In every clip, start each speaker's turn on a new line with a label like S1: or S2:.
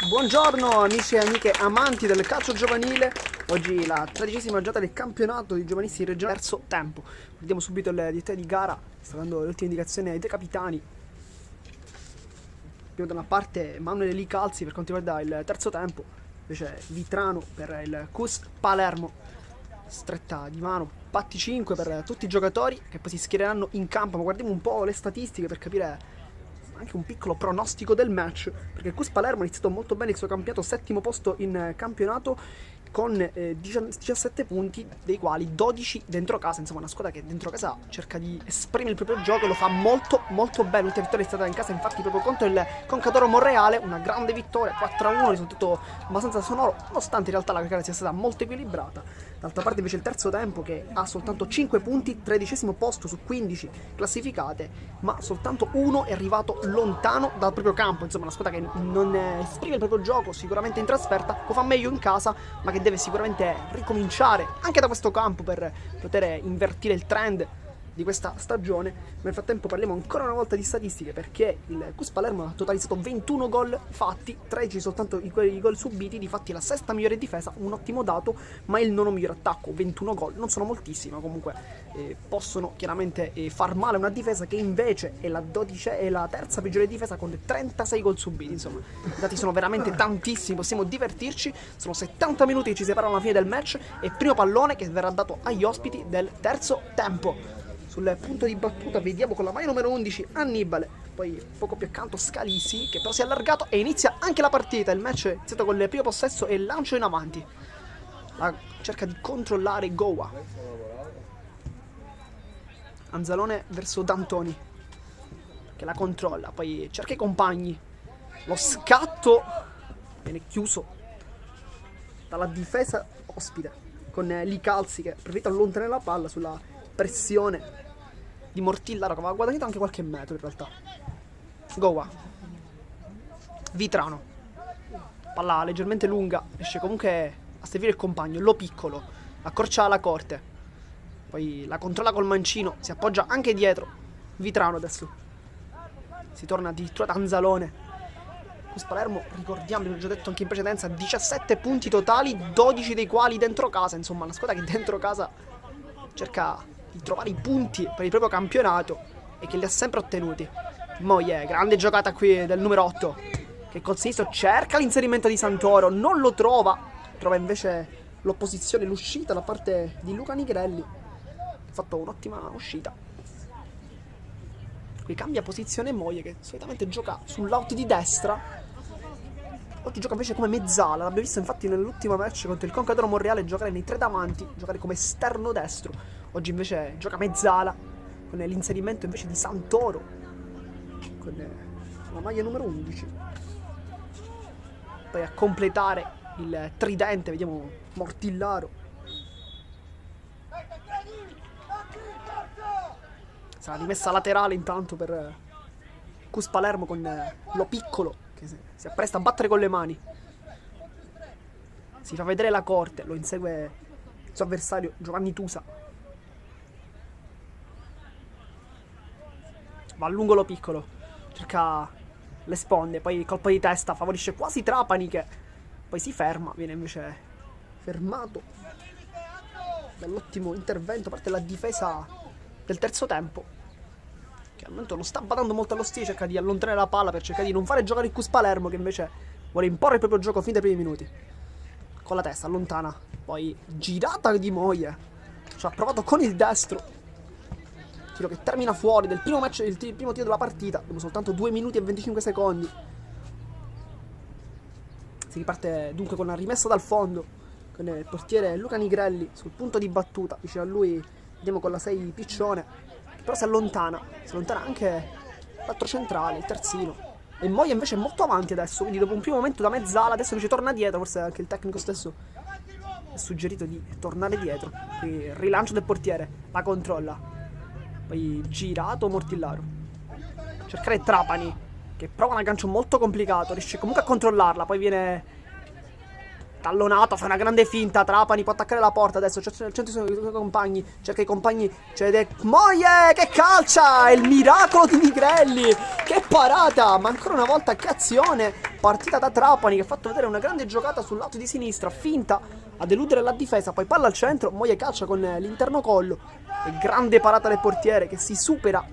S1: Buongiorno amici e amiche amanti del calcio giovanile. Oggi la 13ª giornata del campionato di giovanisti di regione terzo tempo. Vediamo subito il direttore di gara, sta dando le ultime indicazioni ai due capitani. Abbiamo da una parte Manuel Licalzi per quanto riguarda il terzo tempo, invece Vitrano per il CUS Palermo. Stretta di mano, patti 5 per tutti i giocatori che poi si schiereranno in campo. Ma guardiamo un po' le statistiche per capire anche un piccolo pronostico del match, perché il CUS Palermo ha iniziato molto bene il suo campionato, settimo posto in campionato con 17 punti, dei quali 12 dentro casa. Insomma, una squadra che dentro casa cerca di esprimere il proprio gioco e lo fa molto molto bene. L'ultima vittoria è stata in casa infatti proprio contro il Concadoro Monreale, una grande vittoria 4-1, risultato abbastanza sonoro, nonostante in realtà la gara sia stata molto equilibrata. D'altra parte invece il terzo tempo, che ha soltanto 5 punti, 13° posto su 15 classificate, ma soltanto uno è arrivato lontano dal proprio campo. Insomma, una squadra che non esprime il proprio gioco sicuramente in trasferta, lo fa meglio in casa, ma che deve sicuramente ricominciare anche da questo campo per poter invertire il trend di questa stagione. Ma nel frattempo parliamo ancora una volta di statistiche, perché il CUS Palermo ha totalizzato 21 gol fatti, 13 soltanto i gol subiti. Difatti la sesta migliore difesa, un ottimo dato, ma il nono migliore attacco. 21 gol non sono moltissimi, ma comunque possono chiaramente far male una difesa che invece è la terza peggiore difesa con 36 gol subiti. Insomma, i dati sono veramente tantissimi, possiamo divertirci. Sono 70 minuti che ci separano alla fine del match e primo pallone che verrà dato agli ospiti del terzo tempo. Sul punto di battuta vediamo con la maglia numero 11 Annibale, poi poco più accanto Scalisi, che però si è allargato e inizia anche la partita. Il match è iniziato con il primo possesso e il lancio in avanti. Cerca di controllare Goa. Anzalone verso D'Antoni, che la controlla, poi cerca i compagni. Lo scatto viene chiuso dalla difesa ospite, con Licalzi che preferita allontanare la palla sulla pressione di Mortillaro, che aveva guadagnato anche qualche metro in realtà. Goa, Vitrano, palla leggermente lunga, riesce comunque a servire il compagno. Lo piccolo accorcia la corte, poi la controlla col mancino, si appoggia anche dietro. Vitrano adesso si torna addirittura da Anzalone. CUS Palermo, ricordiamo, l'ho già detto anche in precedenza, 17 punti totali, 12 dei quali dentro casa. Insomma, una squadra che dentro casa cerca di trovare i punti per il proprio campionato e che li ha sempre ottenuti. Moie, grande giocata qui del numero 8, che col sinistro cerca l'inserimento di Santoro, non lo trova invece l'opposizione, l'uscita da parte di Luca Nigrelli, ha fatto un'ottima uscita. Qui cambia posizione Moie, che solitamente gioca sull'out di destra, oggi gioca invece come mezzala. L'abbiamo visto infatti nell'ultimo match contro il Concadoro Monreale giocare nei tre davanti, giocare come esterno destro. Oggi invece gioca mezzala, con l'inserimento invece di Santoro, con la maglia numero 11. Poi a completare il tridente vediamo Mortillaro. Sarà rimessa laterale intanto per CUS Palermo, con Lo Piccolo che si appresta a battere con le mani. Si fa vedere la corte, lo insegue il suo avversario Giovanni Tusa. Va a lungo Lo Piccolo, cerca le sponde, poi il colpo di testa favorisce quasi Trapani, che poi si ferma, viene invece fermato dall'ottimo intervento a parte la difesa del terzo tempo, che al momento non sta badando molto allo stile, cerca di allontanare la palla per cercare di non fare giocare il CUS Palermo, che invece vuole imporre il proprio gioco fin dai primi minuti. Con la testa allontana, poi girata di Moie, ci ha provato con il destro, tiro che termina fuori del primo match, il primo tiro della partita, dopo soltanto 2 minuti e 25 secondi. Si riparte dunque con una rimessa dal fondo, con il portiere Luca Nigrelli sul punto di battuta. Vicino a lui vediamo con la 6 Piccione, che però si allontana anche l'altro centrale, il terzino. E Moia invece è molto avanti adesso, quindi dopo un primo momento da mezzala adesso invece torna dietro. Forse anche il tecnico stesso ha suggerito di tornare dietro. Quindi rilancio del portiere, la controlla, poi girato Mortillaro, cercare Trapani, che prova un aggancio molto complicato, riesce comunque a controllarla, poi viene tallonato, fa una grande finta. Trapani può attaccare la porta adesso. C'è i suoi compagni. Cerca i compagni. C'è Moie che calcia! Il miracolo di Nigrelli. Che parata! Ma ancora una volta che azione. Partita da Trapani che ha fatto vedere una grande giocata sul lato di sinistra. Finta a deludere la difesa. Poi palla al centro. Moie calcia con l'interno collo. E grande parata del portiere che si supera.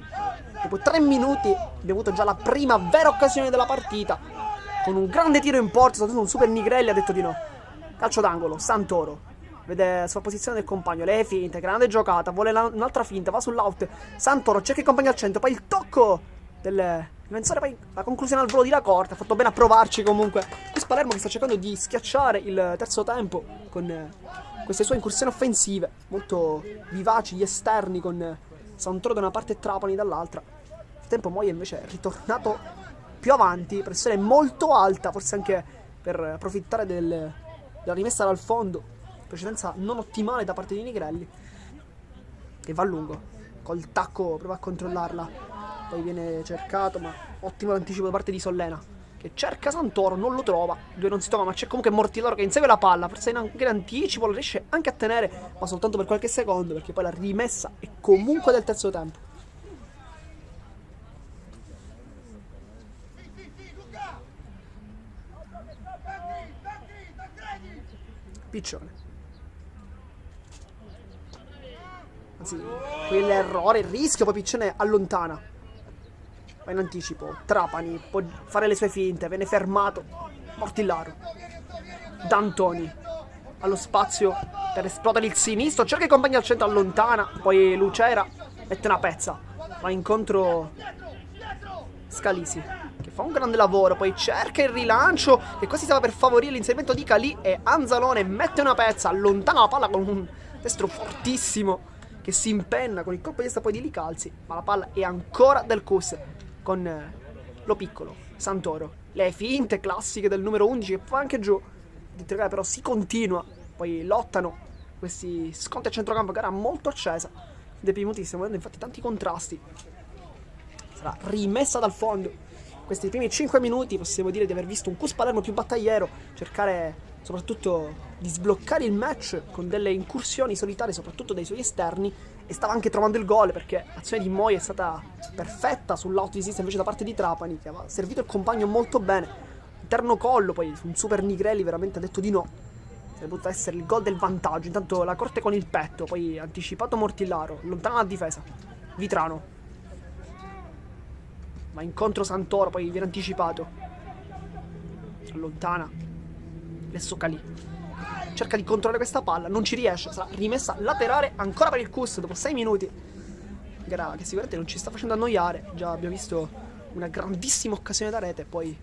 S1: Dopo 3 minuti abbiamo avuto già la prima vera occasione della partita. Con un grande tiro in porta, soprattutto un super Nigrelli ha detto di no. Calcio d'angolo, Santoro. Vede la sua posizione del compagno, le finte, grande giocata, vuole un'altra finta, va sull'out. Santoro cerca il compagno al centro, poi il tocco del difensore, poi la conclusione al volo di Lacorte. Ha fatto bene a provarci comunque. Questo Palermo che sta cercando di schiacciare il terzo tempo con queste sue incursioni offensive. Molto vivaci, gli esterni con Santoro da una parte e Trapani dall'altra. Nel tempo Moia invece è ritornato più avanti, pressione molto alta, forse anche per approfittare della rimessa dal fondo, precedenza non ottimale da parte di Nigrelli, che va a lungo, col tacco prova a controllarla, poi viene cercato, ma ottimo l'anticipo da parte di Sollena, che cerca Santoro, non lo trova, due non si trova, ma c'è comunque Mortillaro che insegue la palla, forse anche in anticipo, lo riesce anche a tenere, ma soltanto per qualche secondo, perché poi la rimessa è comunque del terzo tempo. Piccione. Anzi, quell'errore, il rischio, poi Piccione allontana. Va in anticipo. Trapani può fare le sue finte, viene fermato. Mortillaro. D'Antoni allo spazio per esplodere il sinistro. Cerca i compagni al centro, allontana. Poi Lucera mette una pezza. Va incontro Scalisi, che fa un grande lavoro. Poi cerca il rilancio, e quasi stava per favorire l'inserimento di Calì. E Anzalone mette una pezza, allontana la palla con un destro fortissimo che si impenna con il colpo di testa poi di Licalzi. Ma la palla è ancora del Cus con lo piccolo Santoro. Le finte classiche del numero 11 che fa anche giù. Però si continua. Poi lottano questi scontri a centrocampo, gara molto accesa. Dei primi minuti stiamo vedendo infatti tanti contrasti. Sarà rimessa dal fondo. Questi primi 5 minuti possiamo dire di aver visto un Cus Palermo più battagliero, cercare soprattutto di sbloccare il match con delle incursioni solitarie soprattutto dai suoi esterni, e stava anche trovando il gol perché l'azione di Moi è stata perfetta sull'auto di sinistra invece da parte di Trapani, che aveva servito il compagno molto bene. Interno collo, poi un super Nigrelli veramente ha detto di no. Sarebbe potuto essere il gol del vantaggio. Intanto la Corte con il petto, poi anticipato Mortillaro, lontana la difesa. Vitrano va incontro Santoro, poi viene anticipato, allontana. Adesso Calì cerca di controllare questa palla, non ci riesce, sarà rimessa laterale ancora per il Cus dopo 6 minuti. Gara che sicuramente non ci sta facendo annoiare. Già abbiamo visto una grandissima occasione da rete, poi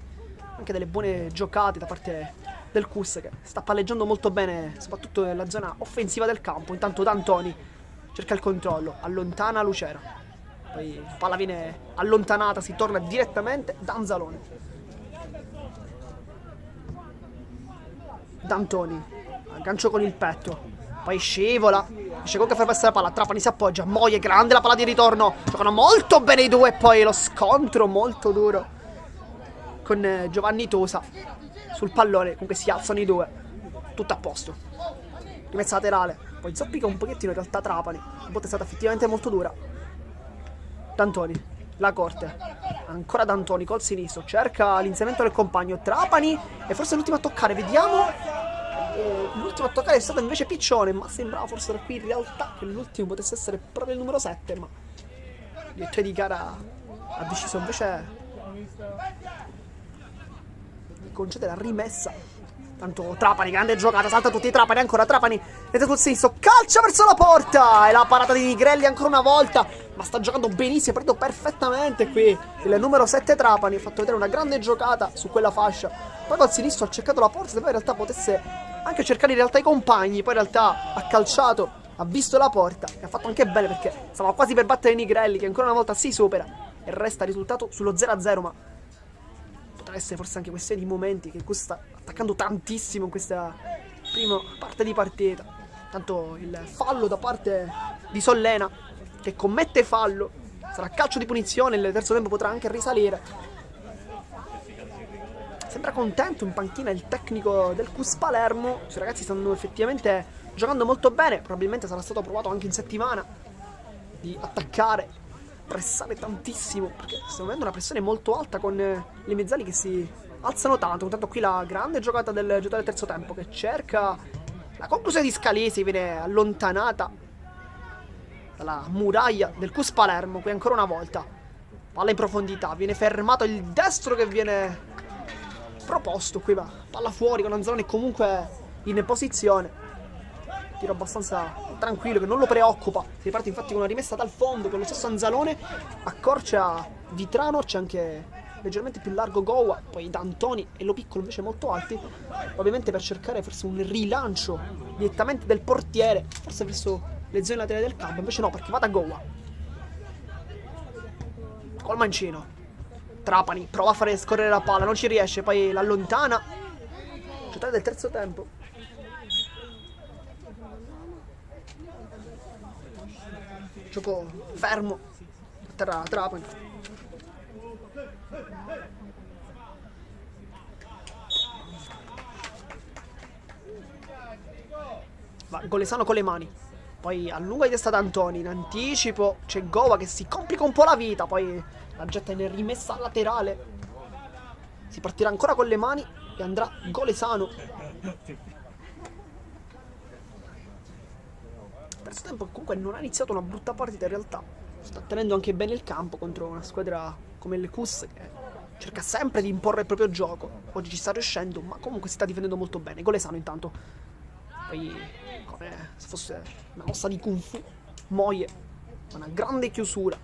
S1: anche delle buone giocate da parte del Cus, che sta palleggiando molto bene soprattutto nella zona offensiva del campo. Intanto D'Antoni cerca il controllo, allontana Lucera, poi la palla viene allontanata, si torna direttamente da Anzalone. D'Antoni, aggancio con il petto, poi scivola, riesce comunque a far passare la palla. Trapani si appoggia, Moie, grande la palla di ritorno, giocano molto bene i due. Poi lo scontro molto duro con Giovanni Tosa sul pallone. Comunque si alzano i due, tutto a posto. Rimessa laterale, poi zoppica un pochettino in realtà Trapani. La botta è stata effettivamente molto dura. D'Antoni, la Corte, ancora D'Antoni col sinistro, cerca l'inserimento del compagno. Trapani e forse l'ultimo a toccare, vediamo. L'ultimo a toccare è stato invece Piccione, ma sembrava forse da qui in realtà che l'ultimo potesse essere proprio il numero 7, ma il direttore di gara ha deciso invece di concedere la rimessa. Tanto Trapani, grande giocata, salta tutti i Trapani, ancora Trapani, mette sul sinistro, calcia verso la porta, e la parata di Nigrelli ancora una volta, ma sta giocando benissimo, è partito perfettamente qui il numero 7 Trapani, ha fatto vedere una grande giocata su quella fascia. Poi col sinistro ha cercato la porta, se poi in realtà potesse anche cercare in realtà i compagni, poi in realtà ha calciato, ha visto la porta e ha fatto anche bene perché stava quasi per battere Nigrelli, che ancora una volta si supera e resta il risultato sullo 0-0, ma potrà essere forse anche questione di momenti, che sta attaccando tantissimo in questa prima parte di partita. Tanto il fallo da parte di Sollena, che commette fallo, sarà calcio di punizione, il terzo tempo potrà anche risalire. Sembra contento in panchina il tecnico del CUS Palermo. I suoi ragazzi stanno effettivamente giocando molto bene. Probabilmente sarà stato provato anche in settimana di attaccare, pressare tantissimo, perché stiamo avendo una pressione molto alta con le mezzali che si alzano tanto. Intanto qui la grande giocata del giocatore del terzo tempo che cerca la conclusione di Scalesi, viene allontanata dalla muraglia del CUS Palermo. Qui ancora una volta palla in profondità, viene fermato il destro che viene proposto. Qui va palla fuori con Anzalone comunque in posizione. Tiro abbastanza tranquillo che non lo preoccupa. Si riparte infatti con una rimessa dal fondo con lo stesso Anzalone. Accorcia Vitrano, c'è anche leggermente più largo Gowa, poi D'Antoni e Lo Piccolo invece molto alti, ovviamente per cercare forse un rilancio direttamente del portiere, forse verso le zone laterali del campo. Invece no, perché va da Gowa col mancino. Trapani prova a fare scorrere la palla, non ci riesce, poi l'allontana. Giocatore del terzo tempo. Gioco fermo a terra Trapani. Va Golesano con le mani, poi allunga di testa D'Antoni, in anticipo c'è Gowa che si complica un po' la vita, poi la getta in rimessa laterale. Si partirà ancora con le mani e andrà Golesano. Terzo tempo che comunque non ha iniziato una brutta partita in realtà. Sta tenendo anche bene il campo contro una squadra come il CUS che cerca sempre di imporre il proprio gioco. Oggi ci sta riuscendo, ma comunque si sta difendendo molto bene. Golesano intanto, poi come se fosse una mossa di Kung Fu, Moie, una grande chiusura,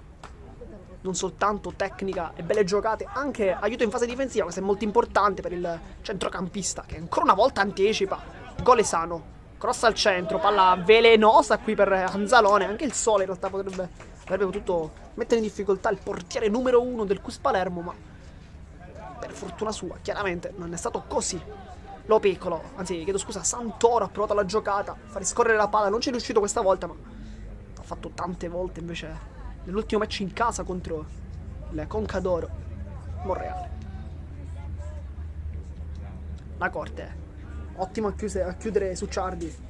S1: non soltanto tecnica e belle giocate, anche aiuto in fase difensiva. Questo è molto importante per il centrocampista che ancora una volta anticipa. Golesano cross al centro, palla velenosa qui per Anzalone. Anche il sole in realtà avrebbe potuto mettere in difficoltà il portiere numero 1 del CUS Palermo, ma per fortuna sua chiaramente non è stato così. Lo Piccolo, anzi chiedo scusa, Santoro ha provato la giocata, fare scorrere la palla, non ci è riuscito questa volta, ma ha fatto tante volte invece nell'ultimo match in casa contro il Concadoro Monreale. La Corte ottima a chiudere su Ciardi.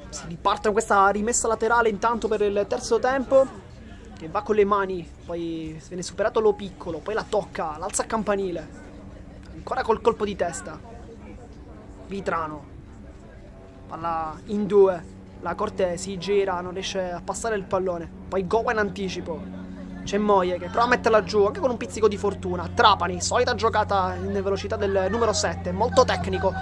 S1: Si riparte con questa rimessa laterale intanto per il terzo tempo, che va con le mani, poi viene superato Lo Piccolo, poi la tocca, l'alza a campanile, ancora col colpo di testa. Vitrano, palla in due, la Corte si gira, non riesce a passare il pallone, poi Gowa in anticipo, c'è Moie che prova a metterla giù anche con un pizzico di fortuna. Trapani, solita giocata in velocità del numero 7, molto tecnico,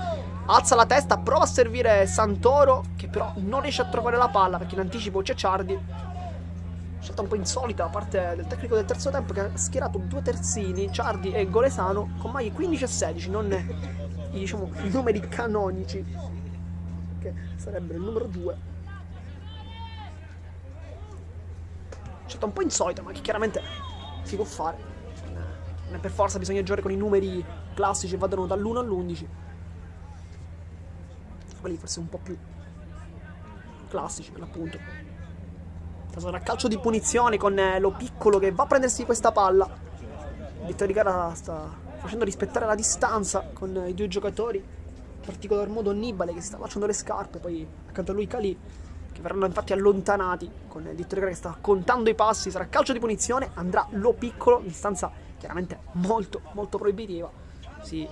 S1: alza la testa, prova a servire Santoro che però non riesce a trovare la palla perché in anticipo c'è Ciardi. Scelta un po' insolita da parte del tecnico del terzo tempo che ha schierato due terzini, Ciardi e Golesano, con maglie 15 e 16, non diciamo i numeri canonici, che sarebbero il numero 2. Scelta un po' insolita, ma che chiaramente si può fare. Non è per forza bisogna giocare con i numeri classici che vadano dall'1 all'11. Quelli forse un po' più classici per l'appunto. Sarà calcio di punizione con Lo Piccolo che va a prendersi questa palla. Vittorio Di Gara sta facendo rispettare la distanza con i due giocatori, in particolar modo Annibale che sta lasciando le scarpe, poi accanto a lui Calì, che verranno infatti allontanati con Vittorio Di Gara che sta contando i passi. Sarà calcio di punizione, andrà Lo Piccolo, distanza chiaramente molto molto proibitiva. Si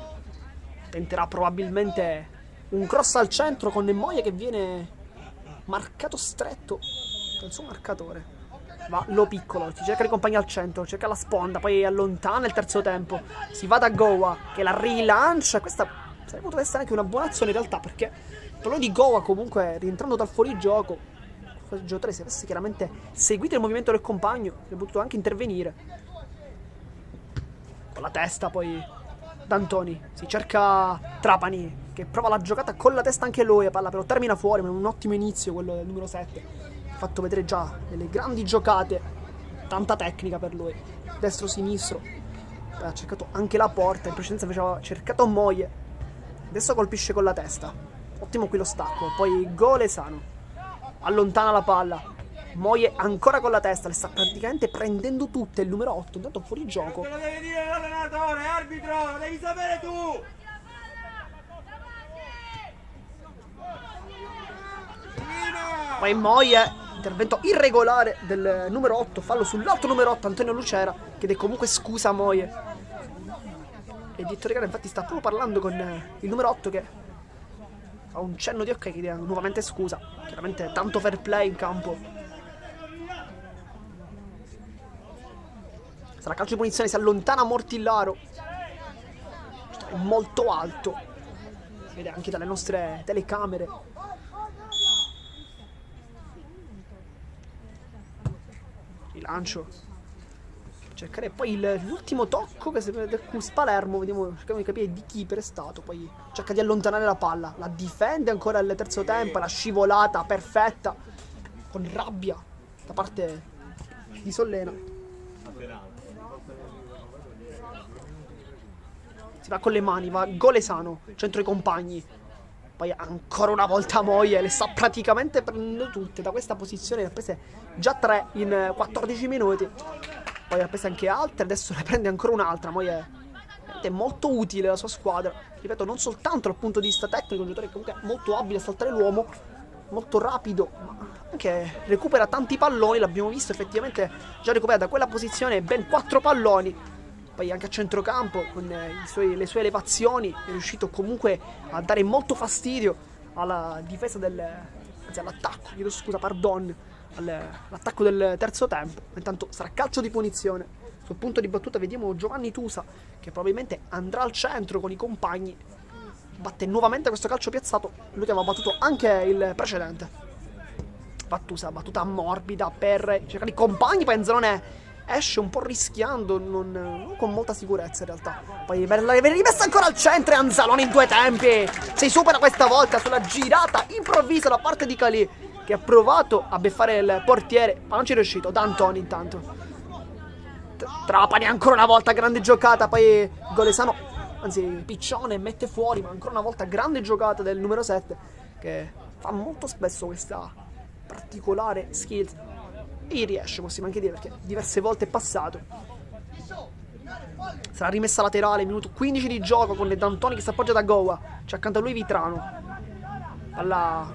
S1: tenterà probabilmente un cross al centro con Moia che viene marcato stretto dal suo marcatore. Va Lo Piccolo, si cerca di compagni al centro, cerca la sponda, poi allontana il terzo tempo, si va da Gowa che la rilancia. Questa sarebbe potuta essere anche una buona azione in realtà, perché il pallone di Gowa comunque rientrando dal fuorigioco, il giocatore se avesse chiaramente seguito il movimento del compagno avrebbe potuto anche intervenire. Con la testa poi D'Antoni, si cerca Trapani che prova la giocata con la testa anche lui, palla però termina fuori, ma è un ottimo inizio quello del numero 7. Fatto vedere già delle grandi giocate, tanta tecnica per lui, destro-sinistro, ha cercato anche la porta, in precedenza aveva cercato Moie, adesso colpisce con la testa, ottimo qui lo stacco, poi Golesano, allontana la palla, Moie ancora con la testa, le sta praticamente prendendo tutte. Il numero 8 intanto fuori gioco.
S2: Te lo devi dire l'allenatore, arbitro, lo devi sapere tu.
S1: Poi Moie, intervento irregolare del numero 8, fallo sull'altro numero 8, Antonio Lucera, chiede comunque scusa a Moie. E Dietro Regale infatti sta proprio parlando con il numero 8 che fa un cenno di ok, che chiede nuovamente scusa. Chiaramente tanto fair play in campo. Sarà calcio di punizione, si allontana Mortillaro. È molto alto. Si vede anche dalle nostre telecamere. Rilancio. Cercare poi l'ultimo tocco che del Cus Palermo. Vediamo, cerchiamo di capire di chi per è stato. Poi cerca di allontanare la palla. La difende ancora al terzo tempo. La scivolata perfetta. Con rabbia da parte di Sollena. Si va con le mani, va Golesano, centro i compagni. Poi ancora una volta Moie, le sta praticamente prendendo tutte. Da questa posizione ne ha prese già 3 in 14 minuti. Poi ne ha prese anche altre, adesso ne prende ancora un'altra. Moie è molto utile alla sua squadra. Ripeto, non soltanto dal punto di vista tecnico, un giocatore comunque molto abile a saltare l'uomo, molto rapido, ma anche recupera tanti palloni. L'abbiamo visto effettivamente già recuperare da quella posizione ben 4 palloni. Poi anche a centrocampo con le sue elevazioni è riuscito comunque a dare molto fastidio alla difesa anzi all'attacco, chiedo scusa, pardon, all'attacco del terzo tempo. Intanto sarà calcio di punizione. Sul punto di battuta vediamo Giovanni Tusa che probabilmente andrà al centro con i compagni. Batte nuovamente questo calcio piazzato, lui che aveva battuto anche il precedente. Battusa, battuta morbida per cercare i compagni, poi Anzalone esce un po' rischiando, non con molta sicurezza in realtà. Poi viene rimessa ancora al centro e Anzalone in 2 tempi. Si supera questa volta sulla girata improvvisa da parte di Calì, che ha provato a beffare il portiere, ma non ci è riuscito. D'Antoni intanto. Trapani ancora una volta, grande giocata. Poi Golesano, anzi Piccione, mette fuori, ma ancora una volta grande giocata del numero 7, che fa molto spesso questa particolare skill. E riesce, possiamo anche dire, perché diverse volte è passato. Sarà rimessa laterale, minuto 15 di gioco, con D'Antoni che si appoggia da Goa. C'è accanto a lui Vitrano. Palla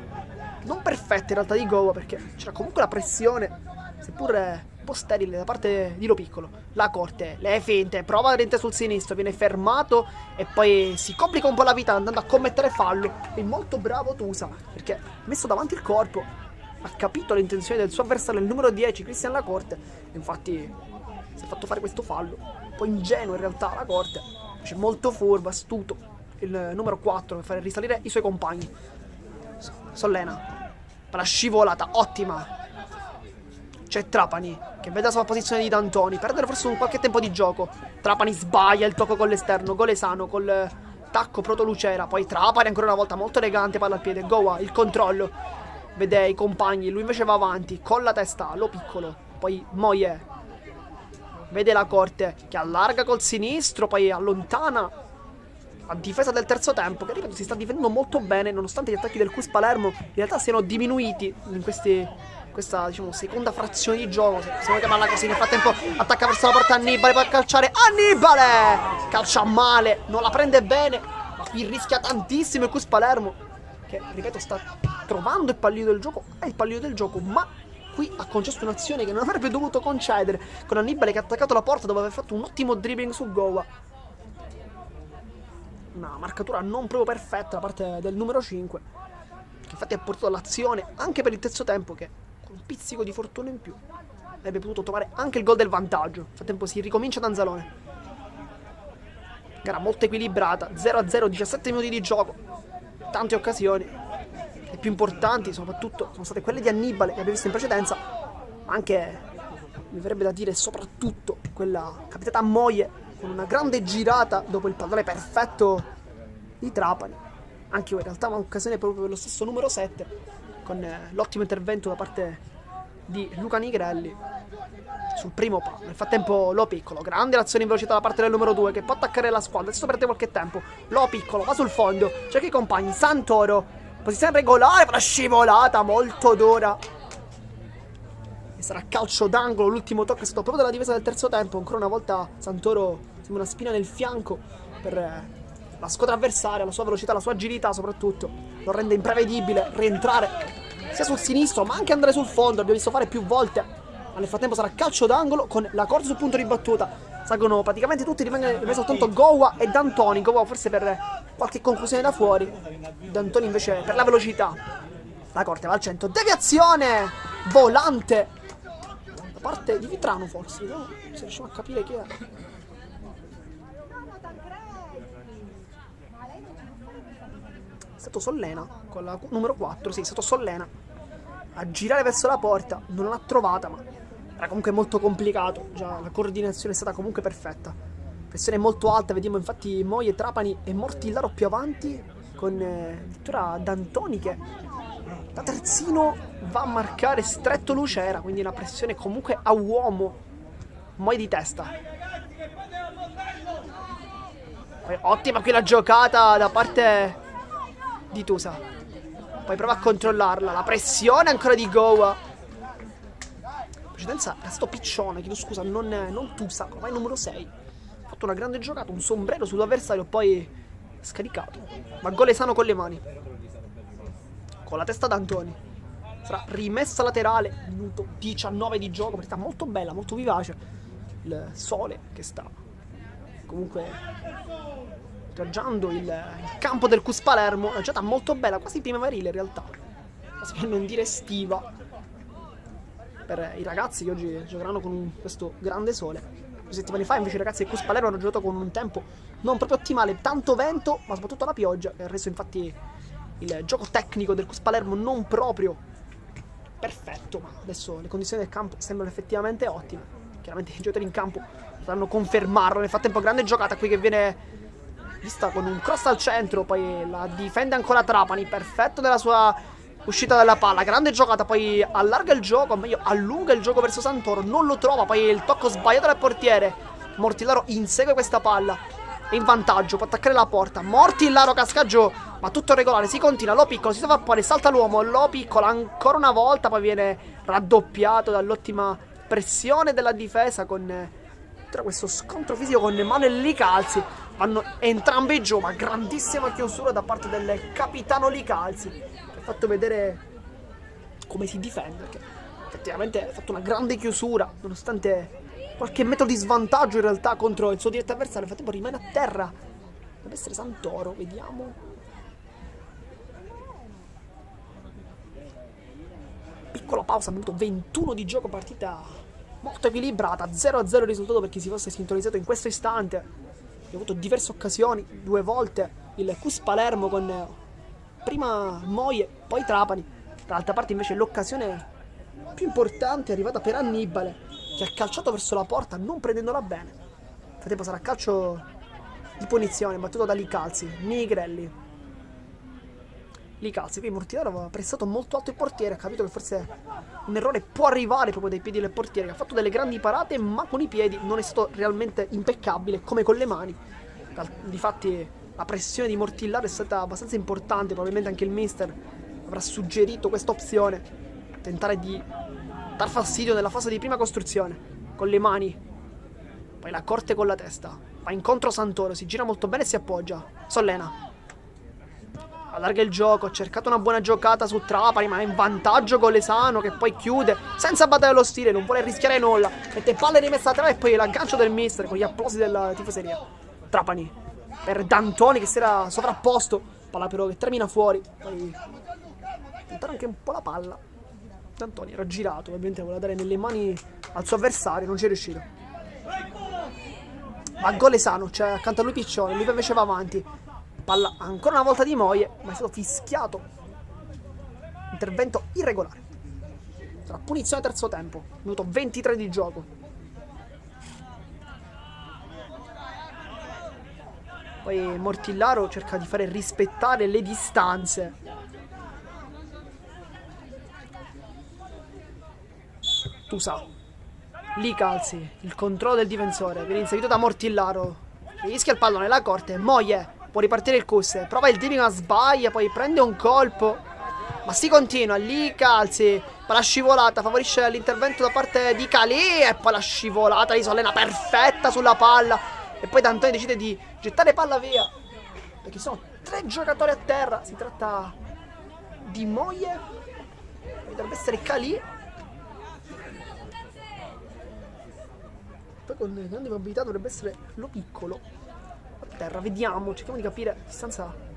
S1: non perfetta in realtà di Goa, perché c'era comunque la pressione, seppur un po' sterile, da parte di Lo Piccolo. La corte, le finte, prova a sul sinistro, viene fermato e poi si complica un po' la vita andando a commettere fallo. È molto bravo Tusa, perché messo davanti il corpo ha capito le intenzioni del suo avversario, il numero 10, Cristian Lacorte. Infatti si è fatto fare questo fallo. Un po' ingenuo in realtà Lacorte, invece molto furbo, astuto il numero 4 per fare risalire i suoi compagni. Sollena, palla scivolata, ottima. C'è Trapani che vede la sua posizione di D'Antoni, perdere forse un qualche tempo di gioco. Trapani sbaglia il tocco con l'esterno, Golesano col tacco Protolucera. Poi Trapani ancora una volta molto elegante, palla al piede, Goa, il controllo. Vede i compagni, lui invece va avanti con la testa, Lo Piccolo. Poi Moie vede la corte che allarga col sinistro, poi allontana la difesa del terzo tempo, che ripeto si sta difendendo molto bene, nonostante gli attacchi del Cus Palermo in realtà siano diminuiti in questa diciamo seconda frazione di gioco, se possiamo chiamarla così. Nel frattempo attacca verso la porta Annibale per calciare. Annibale calcia male, non la prende bene, ma qui rischia tantissimo il Cus Palermo, che ripeto sta trovando il pallino del gioco. È il pallino del gioco, ma qui ha concesso un'azione che non avrebbe dovuto concedere, con Annibale che ha attaccato la porta dopo aver fatto un ottimo dribbling su Goa. Una marcatura non proprio perfetta da parte del numero 5, che infatti ha portato all'azione anche per il terzo tempo, che con un pizzico di fortuna in più avrebbe potuto trovare anche il gol del vantaggio. Nel frattempo si ricomincia ad Anzalone. Gara molto equilibrata, 0-0, 17 minuti di gioco, tante occasioni. Le più importanti soprattutto sono state quelle di Annibale, che abbiamo visto in precedenza, ma anche, mi verrebbe da dire, soprattutto quella capitata a Moie con una grande girata dopo il pallone perfetto di Trapani. Anche in realtà un'occasione proprio per lo stesso numero 7, con l'ottimo intervento da parte di Luca Nigrelli sul primo palo. Nel frattempo Lo Piccolo, grande azione in velocità da parte del numero 2, che può attaccare la squadra. Adesso perde qualche tempo. Lo Piccolo va sul fondo, cerca i compagni. Santoro, posizione regolare per la scivolata molto dura. E sarà calcio d'angolo, l'ultimo tocco è stato proprio dalla difesa del terzo tempo. Ancora una volta Santoro sembra una spina nel fianco per la squadra avversaria, la sua velocità, la sua agilità soprattutto. Lo rende imprevedibile rientrare sia sul sinistro ma anche andare sul fondo. L'abbiamo visto fare più volte. Ma nel frattempo sarà calcio d'angolo con la corsa sul punto di battuta. Salgono praticamente tutti, rimane soltanto Gowa e D'Antoni. Gowa forse per qualche conclusione da fuori, D'Antoni invece per la velocità. La corte va al centro, deviazione volante da parte di Vitrano forse, no? Se riusciamo a capire chi è. È stato Sollena con la numero 4, sì, è stato Sollena a girare verso la porta, non l'ha trovata, ma era comunque molto complicato. Già la coordinazione è stata comunque perfetta. Pressione molto alta, vediamo infatti Moie, Trapani e Mortillaro più avanti, con addirittura D'Antoni che da terzino va a marcare stretto Lucera, quindi una pressione comunque a uomo. Moie di testa. Poi, ottima qui la giocata da parte di Tusa. Poi prova a controllarla, la pressione ancora di Gowa. Precedenza è stato Piccione, chiedo scusa, non Tusa, ormai numero 6. Ha fatto una grande giocata, un sombrero sull'avversario, poi scaricato. Ma Golesano con le mani. Con la testa d'Antoni. Sarà rimessa laterale, minuto 19 di gioco, partita molto bella, molto vivace. Il sole che sta comunque raggiando il campo del Cus Palermo. Una giocata molto bella, quasi primaverile in realtà, quasi per non dire estiva, per i ragazzi che oggi giocheranno con questo grande sole. 2 settimane fa invece i ragazzi del Cus Palermo hanno giocato con un tempo non proprio ottimale, tanto vento ma soprattutto la pioggia che ha reso infatti il gioco tecnico del Cus Palermo non proprio perfetto, ma adesso le condizioni del campo sembrano effettivamente ottime. Chiaramente i giocatori in campo potranno confermarlo. Nel frattempo grande giocata qui che viene vista con un cross al centro, poi la difende ancora Trapani, perfetto nella sua uscita dalla palla, grande giocata, poi allarga il gioco, o meglio allunga il gioco verso Santoro, non lo trova, poi il tocco sbagliato dal portiere. Mortillaro insegue questa palla, è in vantaggio, può attaccare la porta. Mortillaro casca giù, ma tutto regolare, si continua, Lo Piccolo si sovrappone, salta l'uomo, Lo Piccolo ancora una volta, poi viene raddoppiato dall'ottima pressione della difesa con tra questo scontro fisico con Emanuele Licalzi. Vanno entrambi giù, ma grandissima chiusura da parte del capitano Licalzi, che ha fatto vedere come si difende, perché effettivamente ha fatto una grande chiusura nonostante qualche metro di svantaggio in realtà contro il suo diretto avversario. Nel frattempo rimane a terra, deve essere Santoro, vediamo. Piccola pausa, minuto 21 di gioco, partita molto equilibrata, 0-0 il risultato per chi si fosse sintonizzato in questo istante. Abbiamo avuto diverse occasioni, 2 volte il Cus Palermo con prima Moie, poi Trapani. Dall'altra parte invece l'occasione più importante è arrivata per Annibale, che ha calciato verso la porta non prendendola bene. Nel frattempo sarà calcio di punizione battuto da Licalzi, Nigrelli. Licalzi, qui Mortillaro aveva pressato molto alto il portiere, ha capito che forse un errore può arrivare proprio dai piedi del portiere, che ha fatto delle grandi parate ma con i piedi non è stato realmente impeccabile come con le mani. Difatti la pressione di Mortillaro è stata abbastanza importante, probabilmente anche il mister avrà suggerito questa opzione, tentare di dar fastidio nella fase di prima costruzione con le mani, poi la corte con la testa, va incontro Santoro, si gira molto bene e si appoggia. Sollena allarga il gioco, ha cercato una buona giocata su Trapani, ma è in vantaggio Golesano, che poi chiude senza battere lo stile, non vuole rischiare nulla, mette palle rimessa a terra e poi l'aggancio del mister con gli applausi della tifoseria. Trapani per D'Antoni che si era sovrapposto, palla però che termina fuori, poi tentare anche un po' la palla. D'Antoni era girato, ovviamente voleva dare nelle mani al suo avversario, non ci è riuscito. Ma Golesano, cioè accanto a lui Piccione, lui invece va avanti. Palla ancora una volta di Moie, ma è stato fischiato. Intervento irregolare. Sarà punizione terzo tempo, minuto 23 di gioco. Poi Mortillaro cerca di fare rispettare le distanze. Tusa, Licalzi, il controllo del difensore, viene inseguito da Mortillaro, rischia il pallone, la corte, Moie, può ripartire il Cus, prova il dribbling ma sbaglia, poi prende un colpo. Ma si continua, lì calzi, palla scivolata, favorisce l'intervento da parte di Calì e poi la scivolata di Sollena perfetta sulla palla. E poi D'Antoni decide di gettare palla via, perché sono 3 giocatori a terra. Si tratta di Moye, dovrebbe essere Calì. Poi con grande probabilità dovrebbe essere Lo Piccolo a terra. Vediamo, cerchiamo di capire a distanza.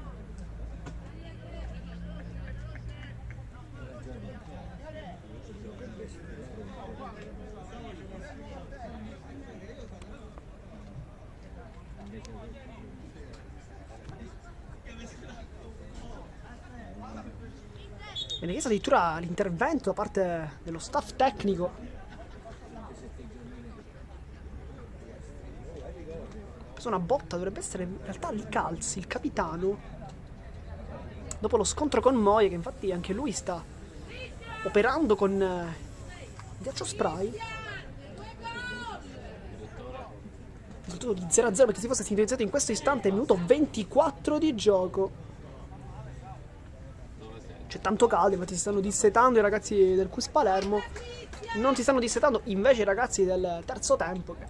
S1: Viene chiesto addirittura l'intervento da parte dello staff tecnico. Preso una botta, dovrebbe essere in realtà Li Calzi, il capitano. Dopo lo scontro con Moye, che infatti anche lui sta operando con ghiaccio spray. Risultato di 0-0 perché si fosse sintonizzato in questo istante, minuto 24 di gioco. C'è tanto caldo, infatti si stanno dissetando i ragazzi del CUS Palermo. Non si stanno dissetando invece i ragazzi del terzo tempo, che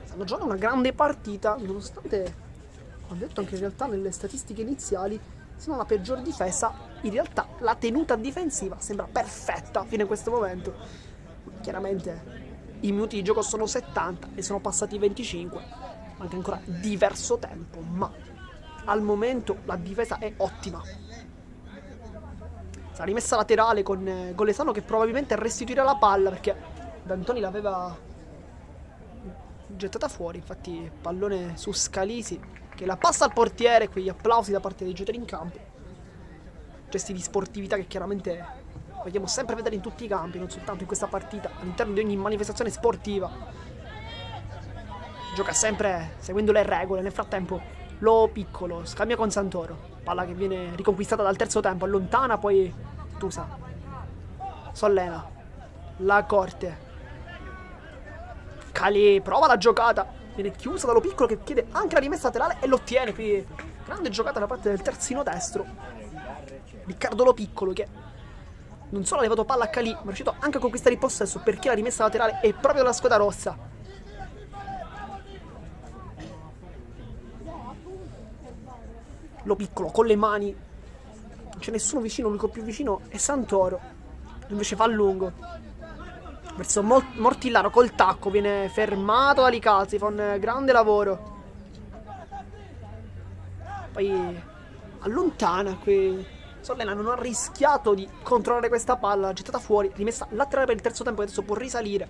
S1: stanno giocando una grande partita, nonostante, ho detto anche in realtà nelle statistiche iniziali, siano la peggior difesa. In realtà la tenuta difensiva sembra perfetta fino a questo momento. Chiaramente i minuti di gioco sono 70 e sono passati 25. Manca ancora diverso tempo, ma al momento la difesa è ottima. La rimessa laterale con Golesano che probabilmente restituirà la palla, perché D'Antoni l'aveva gettata fuori. Infatti pallone su Scalisi che la passa al portiere. Qui gli applausi da parte dei giocatori in campo. Gesti di sportività che chiaramente vogliamo sempre vedere in tutti i campi, non soltanto in questa partita, all'interno di ogni manifestazione sportiva. Gioca sempre seguendo le regole. Nel frattempo Lo Piccolo scambia con Santoro. Palla che viene riconquistata dal terzo tempo, allontana, poi Tusa, Sollena, La Corte, Calì prova la giocata, viene chiusa da Lo Piccolo che chiede anche la rimessa laterale e l'ottiene. Qui grande giocata da parte del terzino destro, Riccardo Lo Piccolo, che non solo ha levato palla a Calì, ma è riuscito anche a conquistare il possesso, perché la rimessa laterale è proprio della squadra rossa. Lo Piccolo con le mani, non c'è nessuno vicino, l'unico più vicino è Santoro, invece fa a lungo verso Mortillaro col tacco, viene fermato da Li Calzi, fa un grande lavoro, poi allontana. Qui Sollena non ha rischiato di controllare questa palla, gettata fuori, rimessa laterale per il terzo tempo, e adesso può risalire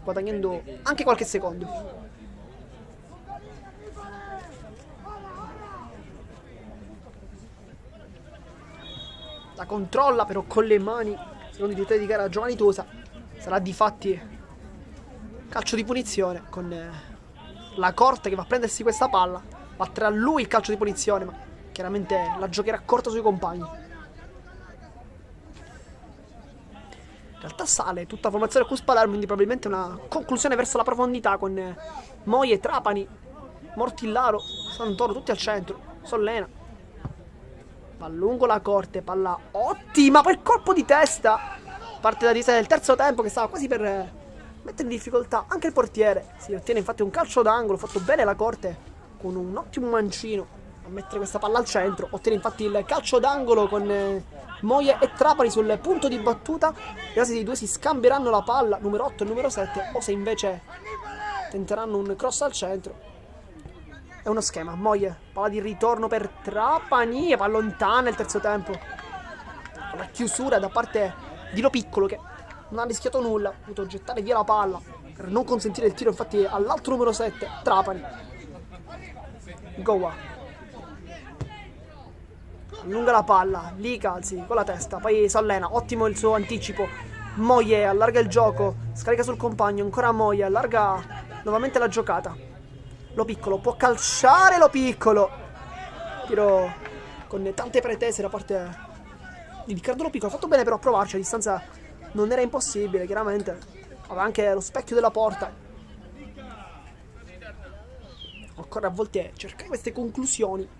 S1: guadagnando anche qualche secondo. La controlla però con le mani, secondo i direttori di gara Giovanni Tosa. Sarà di fatti calcio di punizione con La Corte che va a prendersi questa palla. Batterà lui il calcio di punizione, ma chiaramente la giocherà corta sui compagni. In realtà sale tutta la formazione del CUS Palermo, quindi probabilmente una conclusione verso la profondità con Moye, Trapani, Mortillaro, Santoro tutti al centro, Sollena. Va lungo La Corte, palla ottima, poi il colpo di testa, parte da difesa del terzo tempo che stava quasi per mettere in difficoltà anche il portiere. Si ottiene infatti un calcio d'angolo, fatto bene La Corte con un ottimo mancino a mettere questa palla al centro. Ottiene infatti il calcio d'angolo con Moye e Trapani sul punto di battuta. I ragazzi due si scambieranno la palla, numero 8 e numero 7, o se invece tenteranno un cross al centro. È uno schema. Moye, palla di ritorno per Trapani, va lontana il terzo tempo. La chiusura da parte di Lo Piccolo che non ha rischiato nulla, ha dovuto gettare via la palla per non consentire il tiro infatti all'altro numero 7, Trapani. Goa allunga la palla, Li Calzi con la testa, poi Sollena, ottimo il suo anticipo. Moye allarga il gioco, scarica sul compagno, ancora Moye, allarga nuovamente la giocata. Lo Piccolo può calciare, Lo Piccolo, tiro con tante pretese da parte di Riccardo Lo Piccolo. Ha fatto bene però a provarci, a distanza non era impossibile, chiaramente aveva anche lo specchio della porta. Occorre a volte cercare queste conclusioni.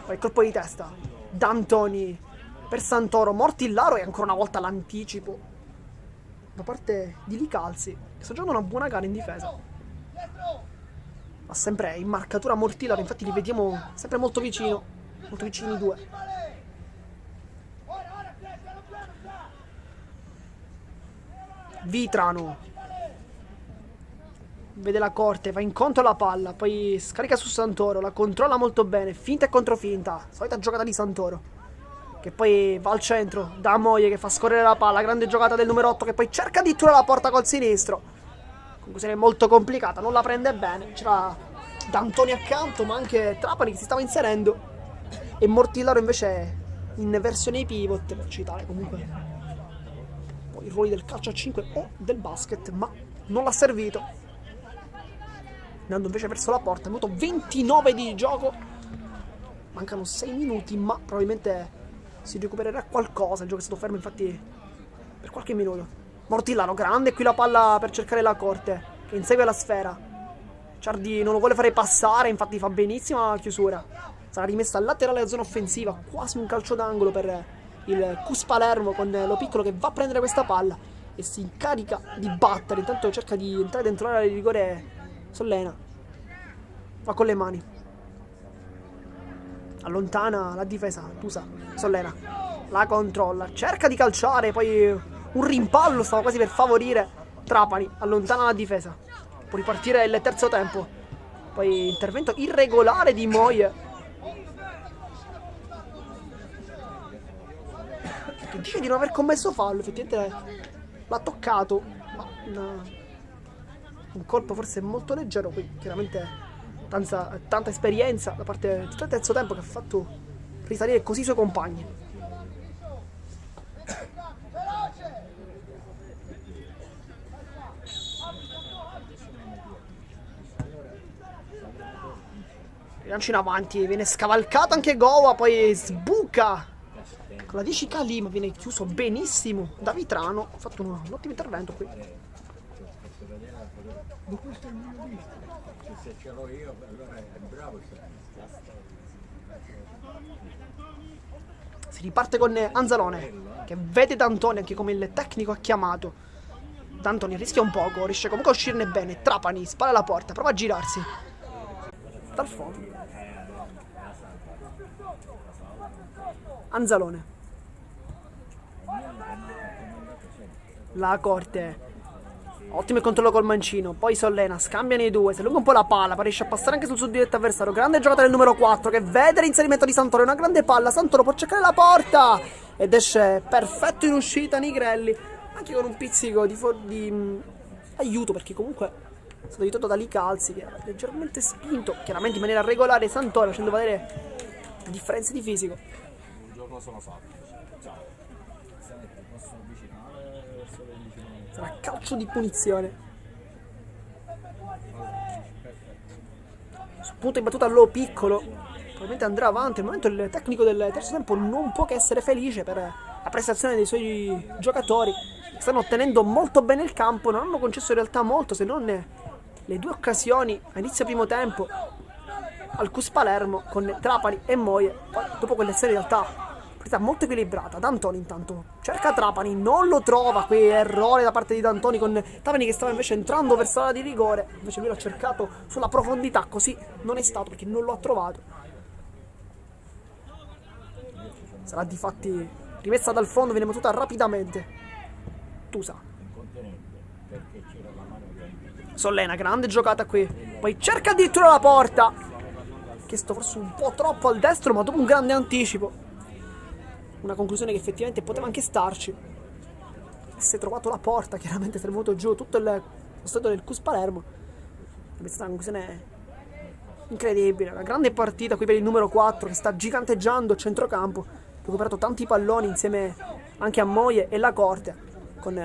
S1: Poi colpo di testa. D'Antoni per Santoro. Mortillaro e ancora una volta l'anticipo da parte di Licalzi, che sta giocando una buona gara in difesa. Ma sempre in marcatura Mortillaro, infatti li vediamo sempre molto vicino. Molto vicini i due. Vitrano vede la corte, va incontro alla palla, poi scarica su Santoro, la controlla molto bene, finta e controfinta, solita giocata di Santoro, che poi va al centro, da Moie che fa scorrere la palla, grande giocata del numero 8 che poi cerca addirittura la porta col sinistro, conclusione molto complicata, non la prende bene, c'era D'Antoni accanto ma anche Trapani che si stava inserendo e Mortillaro invece in versione pivot, per citare comunque poi i ruoli del calcio a 5 o del basket, ma non l'ha servito. Andando invece verso la porta, minuto 29 di gioco, mancano 6 minuti, ma probabilmente si recupererà qualcosa. Il gioco è stato fermo infatti per qualche minuto. Mortillaro, grande qui la palla per cercare la corte, che insegue la sfera. Ciardi non lo vuole fare passare, infatti fa benissimo la chiusura. Sarà rimessa laterale alla zona offensiva, quasi un calcio d'angolo per il Cus Palermo, con Lo Piccolo che va a prendere questa palla e si incarica di battere. Intanto cerca di entrare dentro l'area di rigore Sollena, va con le mani, allontana la difesa, Tusa, Sollena, la controlla, cerca di calciare, poi un rimpallo stava quasi per favorire Trapani, allontana la difesa, può ripartire il terzo tempo, poi intervento irregolare di Moie, che dice di non aver commesso fallo, effettivamente l'ha toccato, ma un colpo forse molto leggero, poi chiaramente tanta esperienza da parte del terzo tempo che ha fatto risalire così i suoi compagni. Lancio in avanti, viene scavalcato anche Goa, poi sbuca con la 10 Calì, ma viene chiuso benissimo da Vitrano. Ha fatto un ottimo intervento qui.
S3: Se ce l'ho io, allora è bravo.
S1: Si riparte con Anzalone, che vede D'Antoni anche come il tecnico ha chiamato. D'Antoni rischia un poco, riesce comunque a uscirne bene. Trapani spara la porta, prova a girarsi dal fondo. Anzalone, la corte, ottimo il controllo col mancino, poi Sollena, scambiano i due, si allunga un po' la palla, poi riesce a passare anche sul suddiretto avversario, grande giocata del numero 4 che vede l'inserimento di Santoro, una grande palla, Santoro può cercare la porta ed esce perfetto in uscita Nigrelli, anche con un pizzico di aiuto, perché comunque è stato aiutato da Licalzi che era leggermente spinto, chiaramente in maniera regolare Santoro, facendo valere le differenze di fisico.
S3: Un giorno sono fatto.
S1: Sarà calcio di punizione. Sul punto di battuta Lo Piccolo probabilmente andrà avanti. Al momento il tecnico del terzo tempo non può che essere felice per la prestazione dei suoi giocatori, che stanno ottenendo molto bene il campo. Non hanno concesso in realtà molto, se non le due occasioni a inizio primo tempo al Cus Palermo con Trapani e Moie. Poi dopo quelle serie in realtà molto equilibrata. D'Antoni intanto cerca Trapani, non lo trova, qui errore da parte di D'Antoni con Trapani che stava invece entrando verso l'area di rigore, invece lui l'ha cercato sulla profondità, così non è stato perché non lo ha trovato. Sarà di fatti rimessa dal fondo, viene battuta rapidamente. Tusa, Sollena, grande giocata qui, poi cerca addirittura la porta, chiesto forse un po' troppo al destro, ma dopo un grande anticipo, una conclusione che effettivamente poteva anche starci. Si è trovato la porta, chiaramente si è venuto giù tutto lo stato del Cus Palermo. È stata una conclusione incredibile, una grande partita qui per il numero 4 che sta giganteggiando a centrocampo, ha recuperato tanti palloni insieme anche a Moie e la corte, con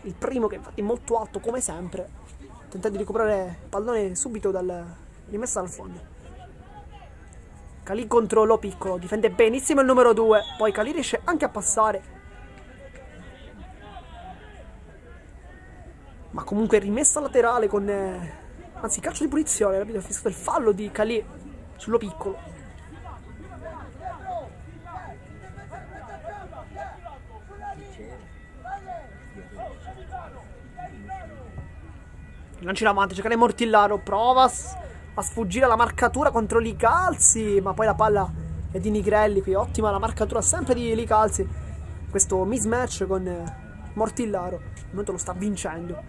S1: il primo che infatti è molto alto come sempre, tentando di recuperare il pallone subito rimessa dal fondo. Calì contro Lo Piccolo, difende benissimo il numero 2, poi Calì riesce anche a passare, ma comunque rimessa laterale con anzi calcio di punizione, capito? Ha fissato il fallo di Calì sullo Piccolo. Lanci in avanti, cercare Mortillaro, prova a sfuggire alla marcatura contro Licalzi, ma poi la palla è di Nigrelli, qui ottima la marcatura sempre di Licalzi. Questo mismatch con Mortillaro, al momento lo sta vincendo.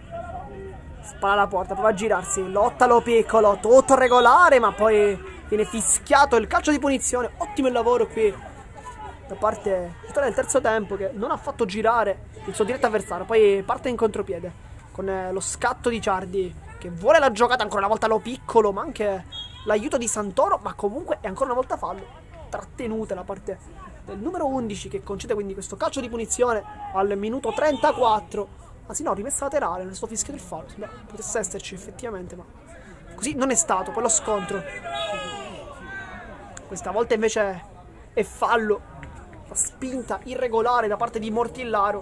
S1: Spara alla porta, prova a girarsi, lotta lo piccolo, tutto regolare, ma poi viene fischiato il calcio di punizione. Ottimo il lavoro qui da parte del terzo tempo, che non ha fatto girare il suo diretto avversario. Poi parte in contropiede con lo scatto di Ciardi, che vuole la giocata ancora una volta lo piccolo, ma anche l'aiuto di Santoro, ma comunque è ancora una volta fallo. Trattenuta la parte del numero 11, che concede quindi questo calcio di punizione al minuto 34. Anzi no, rimessa laterale, nel suo fischio del fallo. Beh, potesse esserci effettivamente, ma così non è stato. Poi lo scontro, questa volta invece è fallo, la spinta irregolare da parte di Mortillaro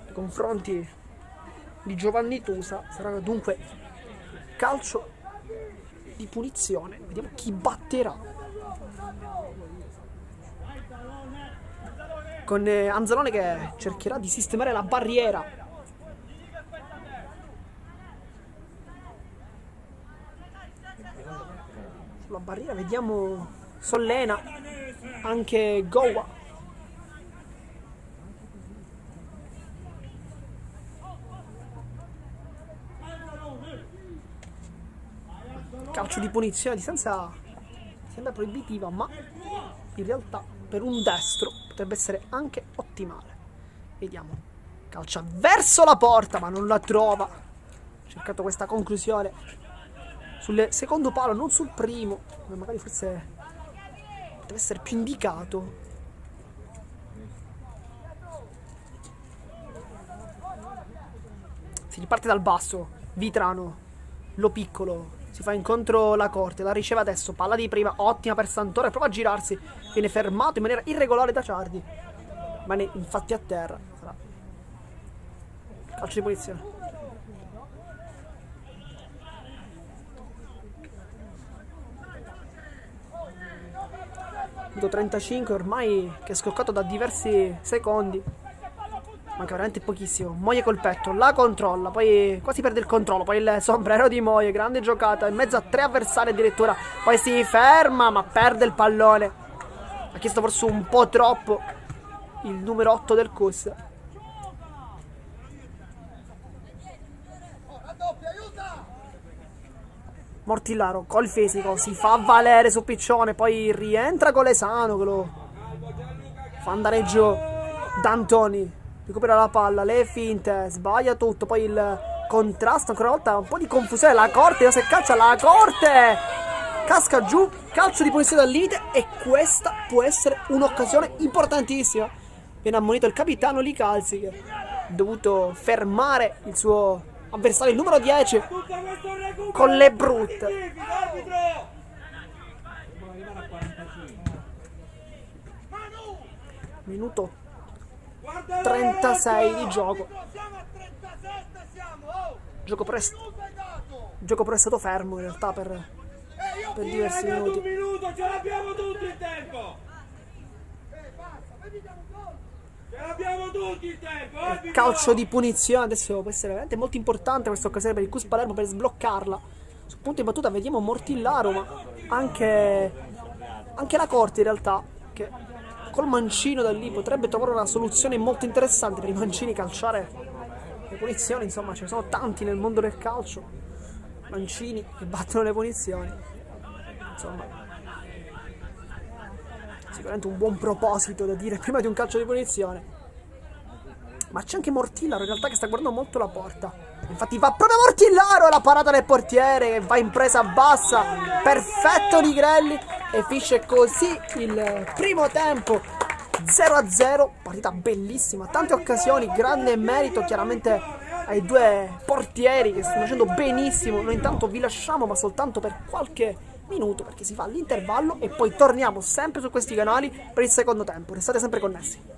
S1: nei confronti di Giovanni Tusa. Sarà dunque calcio di punizione. Vediamo chi batterà, con Anzalone che cercherà di sistemare la barriera. Sulla barriera vediamo Sollena, anche Gowa. Calcio di punizione a distanza sembra proibitiva, ma in realtà per un destro potrebbe essere anche ottimale. Vediamo, calcia verso la porta ma non la trova. Ha cercato questa conclusione sul secondo palo, non sul primo, ma magari forse deve essere più indicato. Si riparte dal basso, Vitrano, lo piccolo, si fa incontro la corte, la riceve adesso, palla di prima, ottima per Santoro, prova a girarsi, viene fermato in maniera irregolare da Ciardi, rimane infatti a terra. Sarà calcio di punizione. Minuto 35 ormai, che è scoccato da diversi secondi. Manca veramente pochissimo. Moie col petto, la controlla, poi quasi perde il controllo. Poi il sombrero di Moie, grande giocata, in mezzo a 3 avversari addirittura. Poi si ferma, ma perde il pallone. Ha chiesto forse un po' troppo il numero 8 del CUS. Mortillaro col fisico, si fa valere su Piccione, poi rientra Colesano che lo fa andare giù. D'Antoni recupera la palla, le finte, sbaglia tutto, poi il contrasto, ancora una volta un po' di confusione, la corte, se calcia la corte, casca giù, calcio di punizione dal limite, e questa può essere un'occasione importantissima. Viene ammonito il capitano Licalzi, che ha dovuto fermare il suo avversario, il numero 10, con le brutte. Minuto 36 di gioco. Gioco però è stato fermo in realtà per diversi minuti.
S2: Un minuto, ce l'abbiamo tutti il tempo. Ce l'abbiamo tutti il tempo.
S1: Calcio di punizione, adesso può essere veramente molto importante questa occasione per il CUS Palermo per sbloccarla. Sul punto di battuta vediamo Mortillaro, ma anche la corte in realtà, che col mancino da lì potrebbe trovare una soluzione molto interessante per i mancini calciare le punizioni. Insomma, ce ne sono tanti nel mondo del calcio, mancini che battono le punizioni. Insomma, sicuramente un buon proposito da dire prima di un calcio di punizione. Ma c'è anche Mortillaro in realtà che sta guardando molto la porta. Infatti va proprio Mortillaro, la parata del portiere che va in presa bassa. Perfetto Nigrelli, e finisce così il primo tempo 0-0. Partita bellissima, tante occasioni, grande merito chiaramente ai due portieri che stanno facendo benissimo. Noi intanto vi lasciamo, ma soltanto per qualche minuto, perché si fa l'intervallo e poi torniamo sempre su questi canali per il secondo tempo. Restate sempre connessi.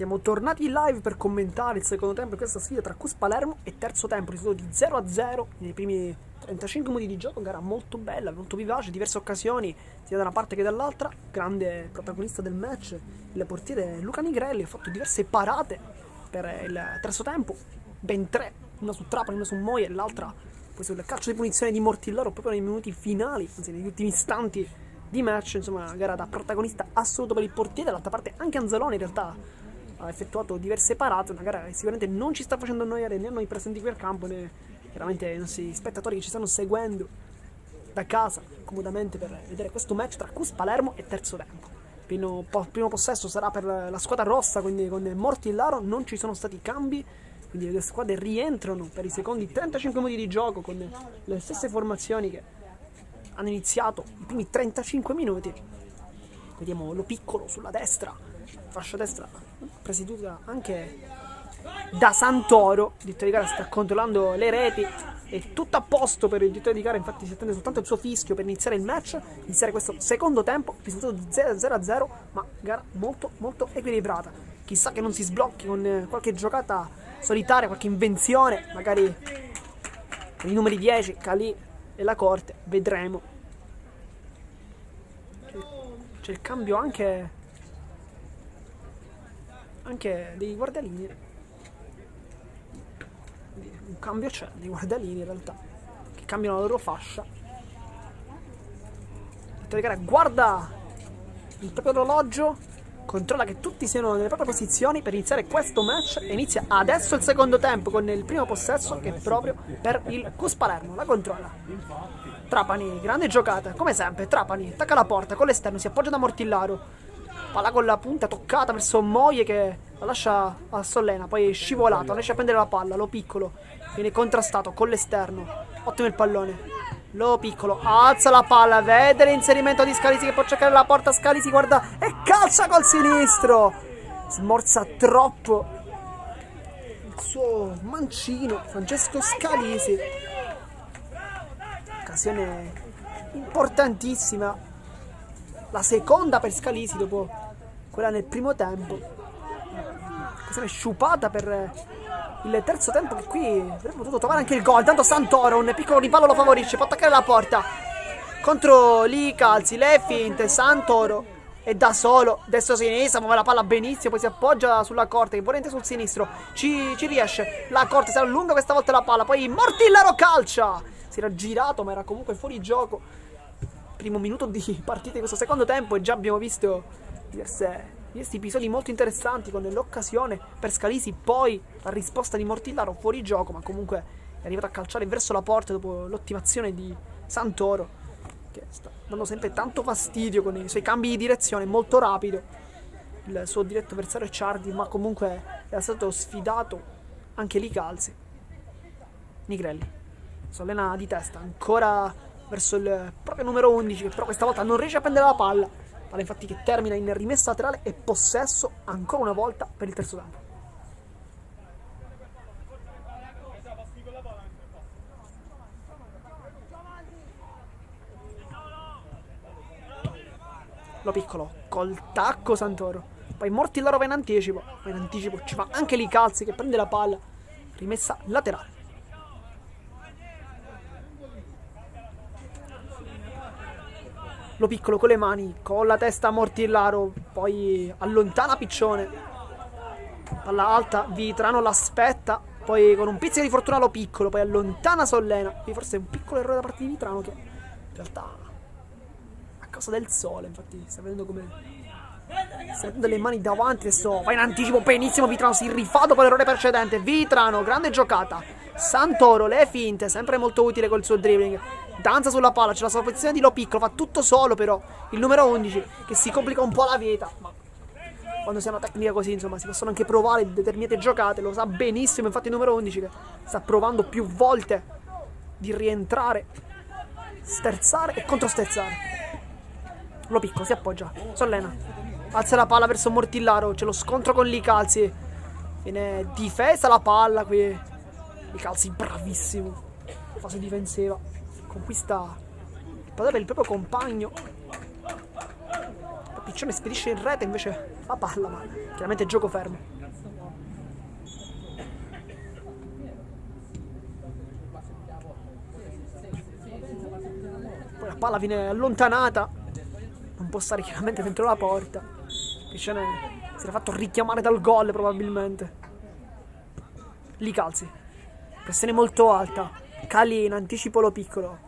S1: Siamo tornati in live per commentare il secondo tempo di questa sfida tra Cus Palermo e terzo tempo, risultato di 0-0 nei primi 35 minuti di gioco. Gara molto bella, molto vivace, diverse occasioni sia da una parte che dall'altra. Grande protagonista del match il portiere Luca Nigrelli, ha fatto diverse parate per il terzo tempo, ben 3, una su Trapani, una su Moia e l'altra poi sul calcio di punizione di Mortillaro proprio nei minuti finali, anzi negli ultimi istanti di match. Insomma, una gara da protagonista assoluto per il portiere. Dall'altra parte anche Anzalone in realtà ha effettuato diverse parate, una gara che sicuramente non ci sta facendo annoiare né a noi presenti qui al campo né chiaramente ai nostri spettatori che ci stanno seguendo da casa comodamente per vedere questo match tra Cus Palermo e terzo tempo. Primo possesso sarà per la squadra rossa, quindi con Mortillaro non ci sono stati cambi, quindi le due squadre rientrano per i secondi 35 minuti di gioco con le stesse formazioni che hanno iniziato i primi 35 minuti. Vediamo Lo Piccolo sulla destra, fascia destra presieduta anche da Santoro. Il direttore di gara sta controllando le reti, è tutto a posto per il direttore di gara, infatti si attende soltanto il suo fischio per iniziare il match, iniziare questo secondo tempo, risultato di 0-0, ma gara molto molto equilibrata. Chissà che non si sblocchi con qualche giocata solitaria, qualche invenzione, magari con i numeri 10, Calì e la Corte, vedremo. C'è il cambio anche dei guardalini. Un cambio c'è dei guardalini in realtà, che cambiano la loro fascia. Il gara guarda il proprio orologio, controlla che tutti siano nelle proprie posizioni per iniziare questo match e inizia adesso il secondo tempo con il primo possesso che è proprio per il Cus Palermo. La controlla Trapani, grande giocata come sempre. Trapani attacca la porta con l'esterno, si appoggia da Mortillaro, palla con la punta toccata verso Moie che la lascia a Sollena, poi è scivolato, non riesce a prendere la palla. Lo Piccolo viene contrastato con l'esterno, ottimo il pallone. Lo Piccolo alza la palla, vede l'inserimento di Scalisi che può cercare la porta. Scalisi guarda e calcia col sinistro, smorza troppo il suo mancino Francesco Scalisi. Occasione importantissima, la seconda per Scalisi dopo quella nel primo tempo. Occasione sciupata per il terzo tempo, che qui avrebbe potuto trovare anche il gol. Tanto Santoro, un piccolo rimpallo lo favorisce, può attaccare la porta contro Li Calzi, le finte, Santoro è da solo, destro-sinistra, muove la palla benissimo, poi si appoggia sulla Corte che volente sul sinistro, ci riesce, la Corte si allunga questa volta la palla, poi Mortillaro calcia, si era girato ma era comunque fuori gioco. Primo minuto di partita di questo secondo tempo e già abbiamo visto diversi episodi molto interessanti, con l'occasione per Scalisi, poi la risposta di Mortillaro fuori gioco, ma comunque è arrivato a calciare verso la porta dopo l'ottimazione di Santoro, che sta dando sempre tanto fastidio con i suoi cambi di direzione, molto rapido. Il suo diretto avversario è Ciardi, ma comunque era stato sfidato anche Li Calzi. Nigrelli Sollena di testa ancora verso il proprio numero 11, che però questa volta non riesce a prendere la palla infatti che termina in rimessa laterale e possesso ancora una volta per il terzo tempo. Lo Piccolo col tacco Santoro, poi Mortillaro va in anticipo, ci fa anche Li Calzi che prende la palla, rimessa laterale. Lo Piccolo con le mani, con la testa Mortillaro, poi allontana Piccione, palla alta, Vitrano l'aspetta, poi con un pizzico di fortuna Lo Piccolo, poi allontana Sollena. Qui forse è un piccolo errore da parte di Vitrano, che in realtà a causa del sole, infatti sta vedendo come sta vedendo le mani davanti, adesso va in anticipo benissimo Vitrano, si rifà dopo l'errore precedente. Vitrano, grande giocata. Santoro, le finte, sempre molto utile col suo dribbling, danza sulla palla, c'è la sorpresa di Lo Piccolo, fa tutto solo però il numero 11 che si complica un po' la vita, ma quando si ha una tecnica così insomma si possono anche provare determinate giocate, lo sa benissimo infatti il numero 11 che sta provando più volte di rientrare, sterzare e controsterzare. Lo Piccolo si appoggia, Sollena alza la palla verso Mortillaro, c'è lo scontro con Li Calzi, viene difesa la palla qui, Li Calzi bravissimo, fase difensiva, conquista il pallone per il proprio compagno. Piccione spedisce in rete, invece la palla, ma chiaramente gioco fermo. Poi la palla viene allontanata, non può stare chiaramente dentro la porta. Piscione si era fatto richiamare dal gol probabilmente. Li calzi, pressione molto alta, Cali in anticipo lo piccolo,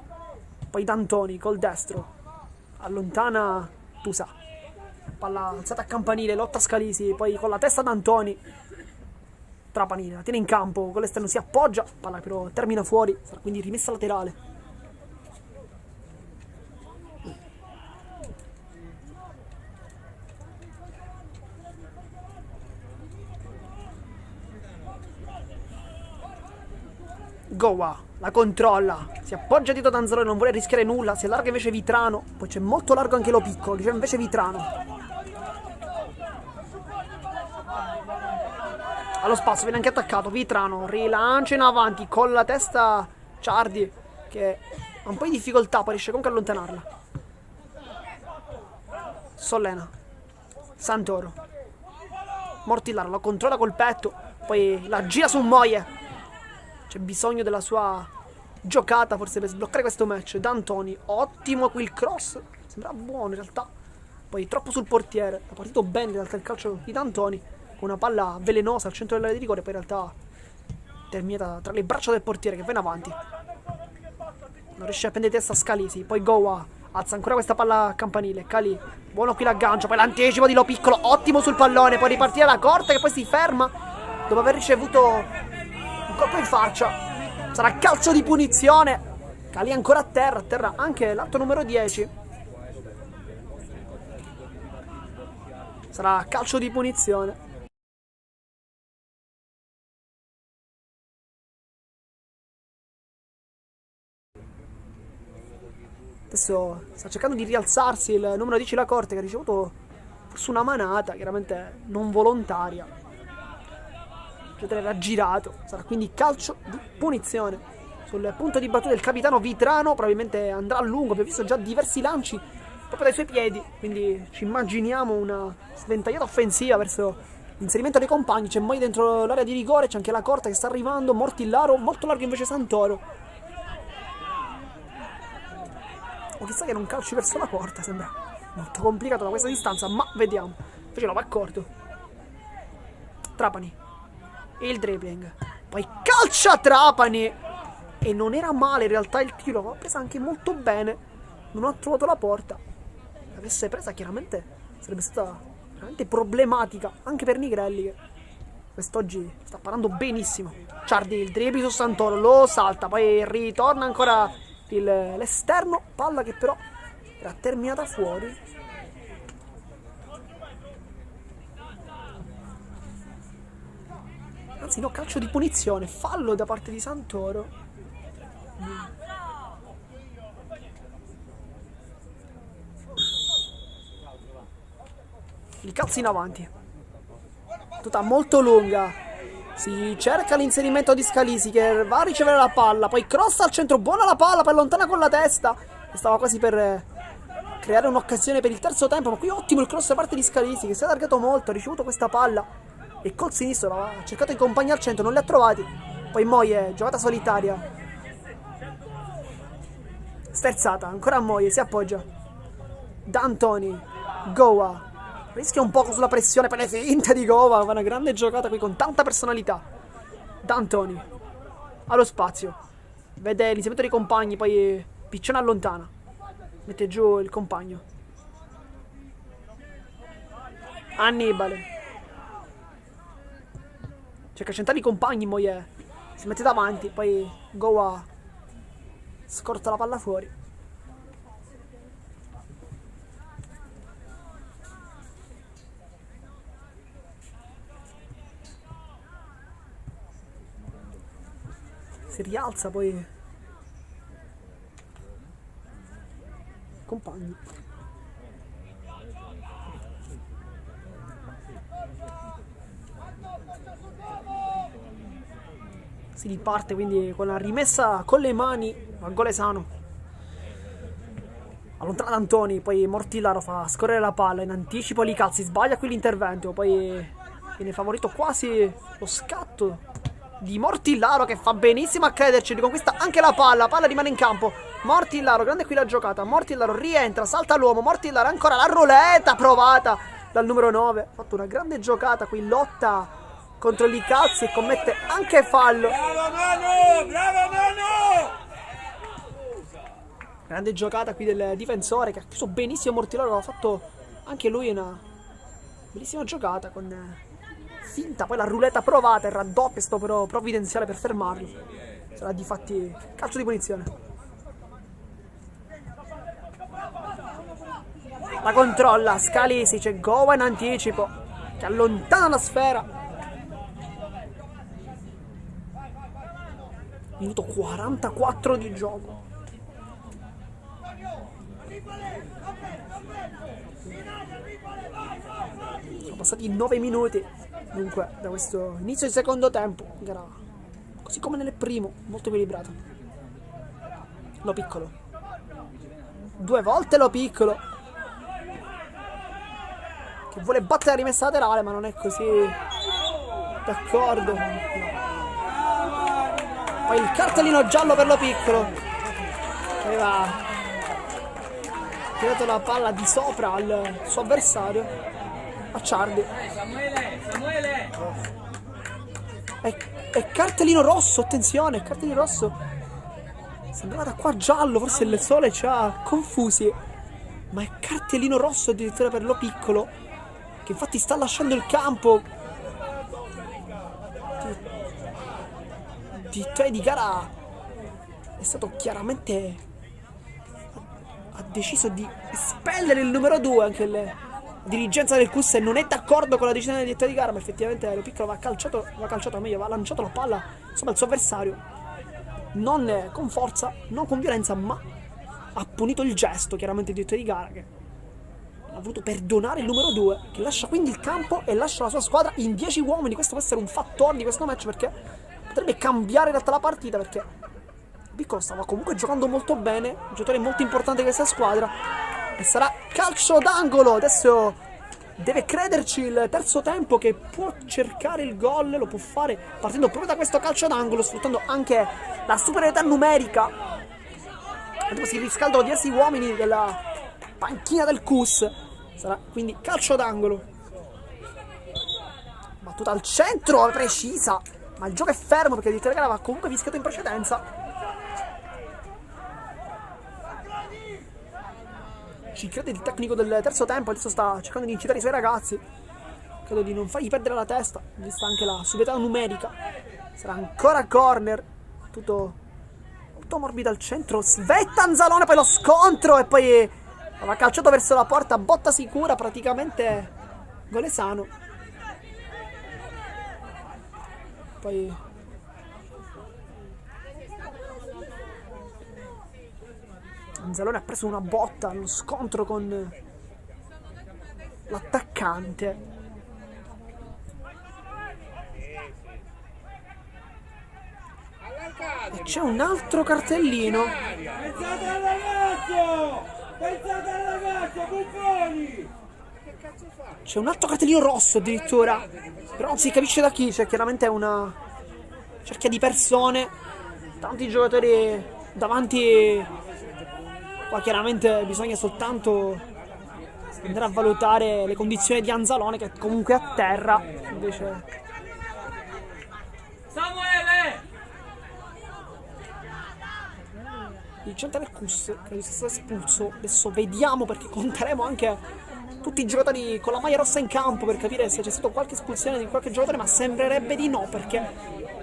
S1: poi D'Antoni col destro allontana Tusa, palla alzata a campanile, lotta Scalisi, poi con la testa D'Antoni Trapani la tiene in campo, con l'esterno si appoggia, palla però termina fuori, sarà quindi rimessa laterale. Goa la controlla, si appoggia dietro Danzarone, non vuole rischiare nulla, si allarga invece Vitrano, poi c'è molto largo anche lo piccolo, riceve invece Vitrano. Allo spazio viene anche attaccato, Vitrano rilancia in avanti con la testa Ciardi che ha un po' di difficoltà, poi riesce comunque a allontanarla. Sollena, Santoro, Mortillaro la controlla col petto, poi la gira su Moie. C'è bisogno della sua giocata forse per sbloccare questo match. D'Antoni, ottimo qui il cross, sembra buono in realtà, poi troppo sul portiere, ha partito bene in realtà il calcio di D'Antoni, con una palla velenosa al centro dell'area di rigore, poi in realtà terminata tra le braccia del portiere che va in avanti, non riesce a prendere testa Scalisi, poi Goa alza ancora questa palla a campanile, Cali, buono qui l'aggancio, poi l'anticipo di Lo Piccolo, ottimo sul pallone, poi ripartire la corta che poi si ferma dopo aver ricevuto un colpo in faccia. Sarà calcio di punizione. Cali ancora a terra anche l'atto numero 10. Sarà calcio di punizione. Adesso sta cercando di rialzarsi il numero 10 la Corte, che ha ricevuto forse una manata, chiaramente non volontaria. Era girato, sarà quindi calcio di punizione. Sul punto di battuta del capitano Vitrano, probabilmente andrà a lungo, abbiamo visto già diversi lanci proprio dai suoi piedi, quindi ci immaginiamo una sventagliata offensiva verso l'inserimento dei compagni. C'è Moi dentro l'area di rigore, c'è anche la Corta che sta arrivando, Mortillaro, molto largo invece Santoro. O chissà che non calci verso la porta, sembra molto complicato da questa distanza, ma vediamo. Invece lo va accorto. Trapani, il dribbling, poi calcia Trapani, e non era male in realtà il tiro, l'ha presa anche molto bene, non ha trovato la porta. L'avesse presa chiaramente sarebbe stata veramente problematica anche per Nigrelli, che quest'oggi sta parando benissimo. Ciardi, il dribbling su Santoro, lo salta, poi ritorna ancora l'esterno, palla che però era terminata fuori. Anzi no, calcio di punizione, fallo da parte di Santoro. Il calcio in avanti, tutta molto lunga, si cerca l'inserimento di Scalisi che va a ricevere la palla, poi cross al centro, buona la palla, poi allontana con la testa, stava quasi per creare un'occasione per il terzo tempo, ma qui ottimo il cross da parte di Scalisi che si è allargato molto, ha ricevuto questa palla e col sinistro ha cercato i compagni al centro, non li ha trovati. Poi Moie, giocata solitaria, sterzata, ancora Moie, si appoggia. D'Antoni, Goa, rischia un poco sulla pressione per le finte di Goa, fa una grande giocata qui con tanta personalità. D'Antoni, allo spazio, vede l'inserimento dei compagni, poi Piccione allontana, mette giù il compagno. Annibale, cerca di centrare i compagni, Moie si mette davanti, poi Goa scorta la palla fuori. Si rialza poi compagni. Si riparte quindi con la rimessa con le mani a Golesano. allontana D'Antoni, poi Mortillaro fa scorrere la palla in anticipo, Licalzi sbaglia qui l'intervento, poi viene favorito quasi lo scatto di Mortillaro, che fa benissimo a crederci, riconquista anche la palla rimane in campo, Mortillaro, grande qui la giocata, Mortillaro rientra, salta l'uomo, Mortillaro ancora la ruleta provata dal numero 9, ha fatto una grande giocata qui, lotta contro Licalzi e commette anche fallo.
S2: Bravo Manu! Bravo Manu!
S1: Grande giocata qui del difensore che ha chiuso benissimo Mortillaro, ha fatto anche lui una bellissima giocata con finta, poi la ruleta provata, il raddoppio è stato però provvidenziale per fermarlo. Sarà di fatti calcio di punizione. La controlla Scalisi, c'è Gova in anticipo che allontana la sfera. Minuto 44 di gioco. Sono passati 9 minuti dunque da questo inizio di secondo tempo, gara così come nel primo, molto equilibrato. Lo Piccolo, 2 volte Lo Piccolo che vuole battere la rimessa laterale, ma non è così d'accordo. Poi il cartellino giallo per Lo Piccolo, aveva tirato la palla di sopra al suo avversario, a Ciardi.
S2: Samuele!
S1: È cartellino rosso, attenzione, cartellino rosso. Sembrava da qua giallo, forse il sole ci ha confusi, ma è cartellino rosso addirittura per Lo Piccolo, che infatti sta lasciando il campo. Di tre di gara è stato chiaramente, ha deciso di espellere il numero 2, anche la dirigenza del CUS non è d'accordo con la decisione del direttore di gara, ma effettivamente Lo Piccolo va calciato meglio, va lanciato la palla insomma al suo avversario, non con forza, non con violenza, ma ha punito il gesto chiaramente il direttore di gara, che ha voluto perdonare il numero 2, che lascia quindi il campo e lascia la sua squadra in 10 uomini. Questo può essere un fattore di questo match, perché potrebbe cambiare in realtà la partita, perché Piccolo stava comunque giocando molto bene, un giocatore molto importante di questa squadra, e sarà calcio d'angolo. Adesso deve crederci il terzo tempo, che può cercare il gol, lo può fare partendo proprio da questo calcio d'angolo, sfruttando anche la superiorità numerica. Dopo si riscaldano diversi uomini della panchina del CUS. Sarà quindi calcio d'angolo. Battuta al centro, precisa, ma il gioco è fermo perché il direttore aveva comunque fischiato in precedenza. Ci crede il tecnico del terzo tempo, adesso sta cercando di incitare i suoi ragazzi. Credo di non fargli perdere la testa, vista anche la superiorità numerica. Sarà ancora corner, tutto morbido al centro. Svetta Anzalone, poi lo scontro e poi aveva calciato verso la porta, botta sicura, praticamente Golesano. Poi Anzalone ha preso una botta allo scontro con l'attaccante. E c'è un altro cartellino.
S2: Pensate al ragazzo! Pensate al ragazzo, buffoni!
S1: C'è un altro cartellino rosso addirittura, però non si capisce da chi. C'è chiaramente una cerchia di persone, tanti giocatori davanti. Qua chiaramente bisogna soltanto andare a valutare le condizioni di Anzalone, che comunque è a terra. Invece
S2: Samuele!
S1: il centro del CUS credo sia stato espulso. Adesso vediamo, perché conteremo anche tutti i giocatori con la maglia rossa in campo per capire se c'è stata qualche espulsione di qualche giocatore, ma sembrerebbe di no, perché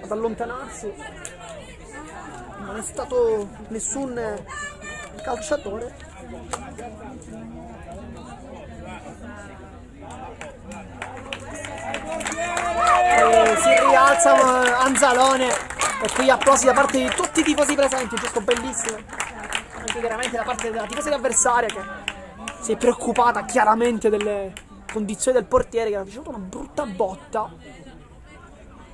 S1: ad allontanarsi non è stato nessun calciatore. Si rialza Anzalone e qui applausi da parte di tutti i tifosi presenti, giusto, bellissimo. Anche chiaramente da parte della tifosa avversaria, che si è preoccupata chiaramente delle condizioni del portiere, che ha ricevuto una brutta botta.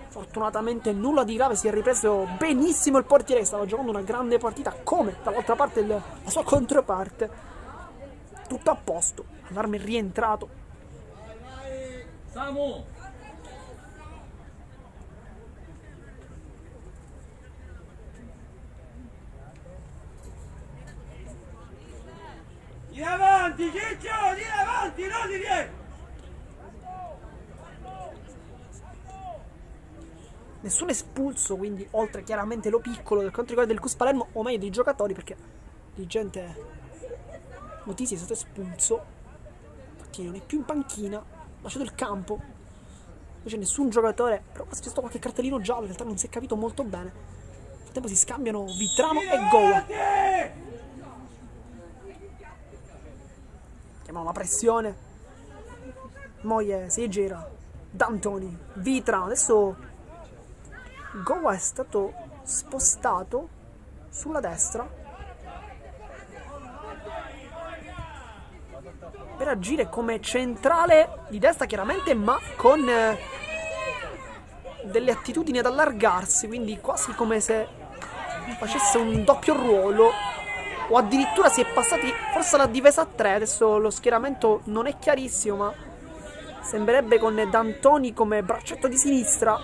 S1: Fortunatamente nulla di grave, si è ripreso benissimo il portiere, che stava giocando una grande partita, come dall'altra parte la sua controparte. tutto a posto. Allarme è rientrato.
S2: Samu! Di avanti, Ciccio! Di avanti, non di dietro!
S1: Nessun espulso, quindi oltre chiaramente lo piccolo del quanto riguarda il Cus Palermo, o meglio dei giocatori, perché dirigente Motisi è stato espulso, infatti non è più in panchina, ha lasciato il campo, invece nessun giocatore, però c'è stato qualche cartellino giallo, in realtà non si è capito molto bene. Nel frattempo si scambiano Vitrano e Goa. Chiamano la pressione, Moie si gira, D'Antoni, Vitrano, adesso Goa è stato spostato sulla destra per agire come centrale di destra chiaramente, ma con delle attitudini ad allargarsi, quindi quasi come se facesse un doppio ruolo, o addirittura si è passati forse alla difesa a 3. Adesso lo schieramento non è chiarissimo, ma sembrerebbe con D'Antoni come braccetto di sinistra,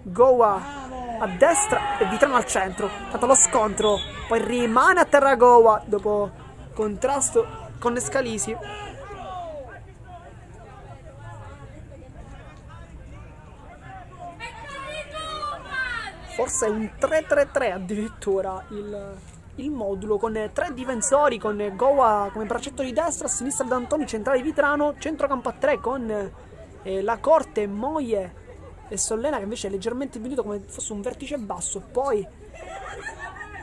S1: Goa a destra e Vitrano al centro. Tanto lo scontro, poi rimane a terra Goa dopo contrasto con Scalisi. Forse è un 3-3-3 addirittura il modulo, con 3 difensori, con Goa come braccetto di destra, a sinistra D'Antoni, centrale Vitrano, centrocampo a 3 con la Corte, Moie e Sollena, che invece è leggermente venuto come fosse un vertice basso. Poi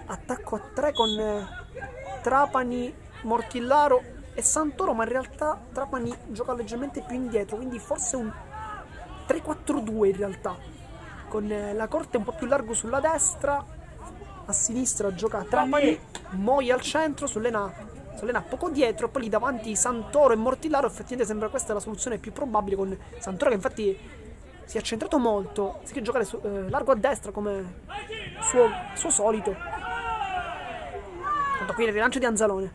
S1: attacco a 3 con Trapani, Mortillaro e Santoro, ma in realtà Trapani gioca leggermente più indietro, quindi forse un 3-4-2 in realtà, con la Corte un po' più largo sulla destra, a sinistra gioca Trapani, Moie al centro, Sollena poco dietro, poi lì davanti Santoro e Mortillaro. Effettivamente sembra questa la soluzione più probabile, con Santoro che infatti si è accentrato molto, si può giocare largo a destra come suo solito. Tanto qui il rilancio di Anzalone,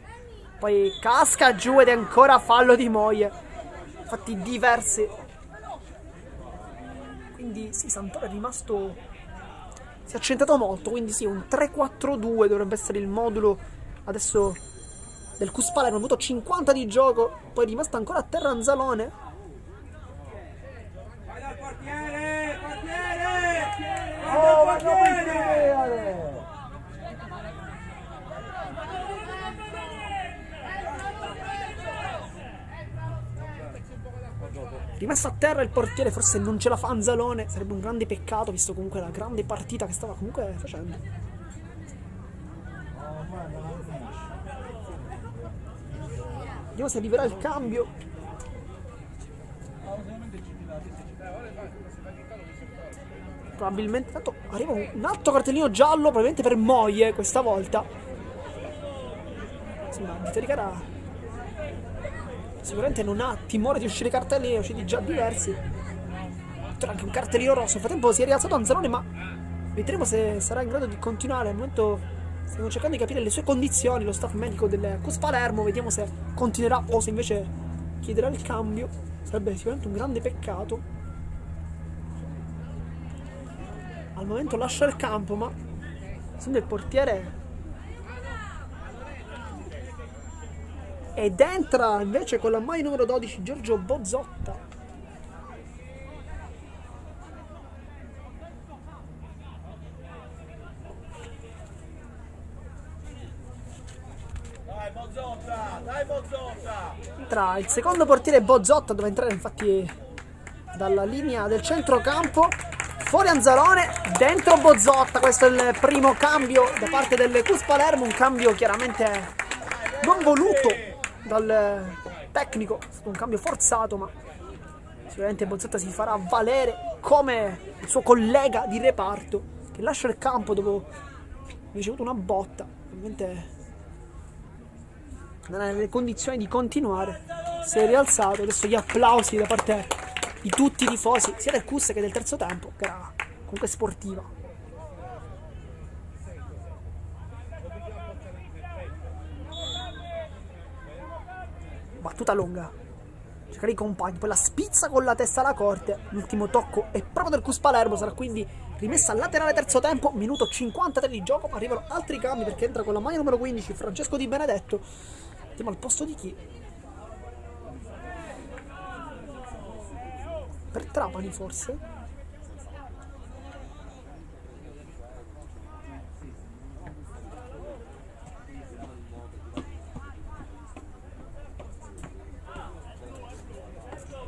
S1: poi casca giù ed è ancora fallo di Moie, infatti diversi. Quindi sì, Santoro è rimasto, si è accentrato molto, quindi sì, un 3-4-2 dovrebbe essere il modulo adesso del Cus Palermo. Ha avuto 50 di gioco, poi è rimasto ancora a terra Anzalone.
S2: Vai dal portiere! Portiere!
S3: Oh,
S2: Vai dal portiere!
S1: Rimesso a terra il portiere, forse non ce la fa Anzalone, sarebbe un grande peccato visto comunque la grande partita che stava comunque facendo. Vediamo se arriverà il cambio. Probabilmente, tanto arriva un altro cartellino giallo, probabilmente per Moie questa volta. Insomma, Vito Di Gara sicuramente non ha timore di uscire cartellini, usciti già diversi. C'era anche un cartellino rosso. Nel frattempo si è rialzato Anzalone, ma vedremo se sarà in grado di continuare. Al momento stiamo cercando di capire le sue condizioni, lo staff medico del Cus Palermo. Vediamo se continuerà o se invece chiederà il cambio. Sarebbe sicuramente un grande peccato. Al momento lascia il campo, ma sembra il portiere. Ed entra invece con la maglia numero 12 Giorgio Bozzotta.
S2: Dai Bozzotta! Dai Bozzotta!
S1: Entra il secondo portiere Bozzotta, dove entrare infatti dalla linea del centrocampo. Fuori Anzalone, dentro Bozzotta. Questo è il primo cambio da parte del Cus Palermo, un cambio chiaramente non voluto dal tecnico, è stato un cambio forzato, ma sicuramente Bozzotta si farà valere come il suo collega di reparto, che lascia il campo dopo aver ricevuto una botta. Ovviamente non è nelle condizioni di continuare, si è rialzato. Adesso gli applausi da parte di tutti i tifosi, sia del Cus che del terzo tempo, che era comunque sportiva. Battuta lunga. Cercare i compagni, poi la spizza con la testa alla corte. L'ultimo tocco è proprio del Cus Palermo, sarà quindi rimessa laterale terzo tempo, minuto 53 di gioco, ma arrivano altri cambi perché entra con la maglia numero 15 Francesco Di Benedetto. Vediamo al posto di chi? Per Trapani forse?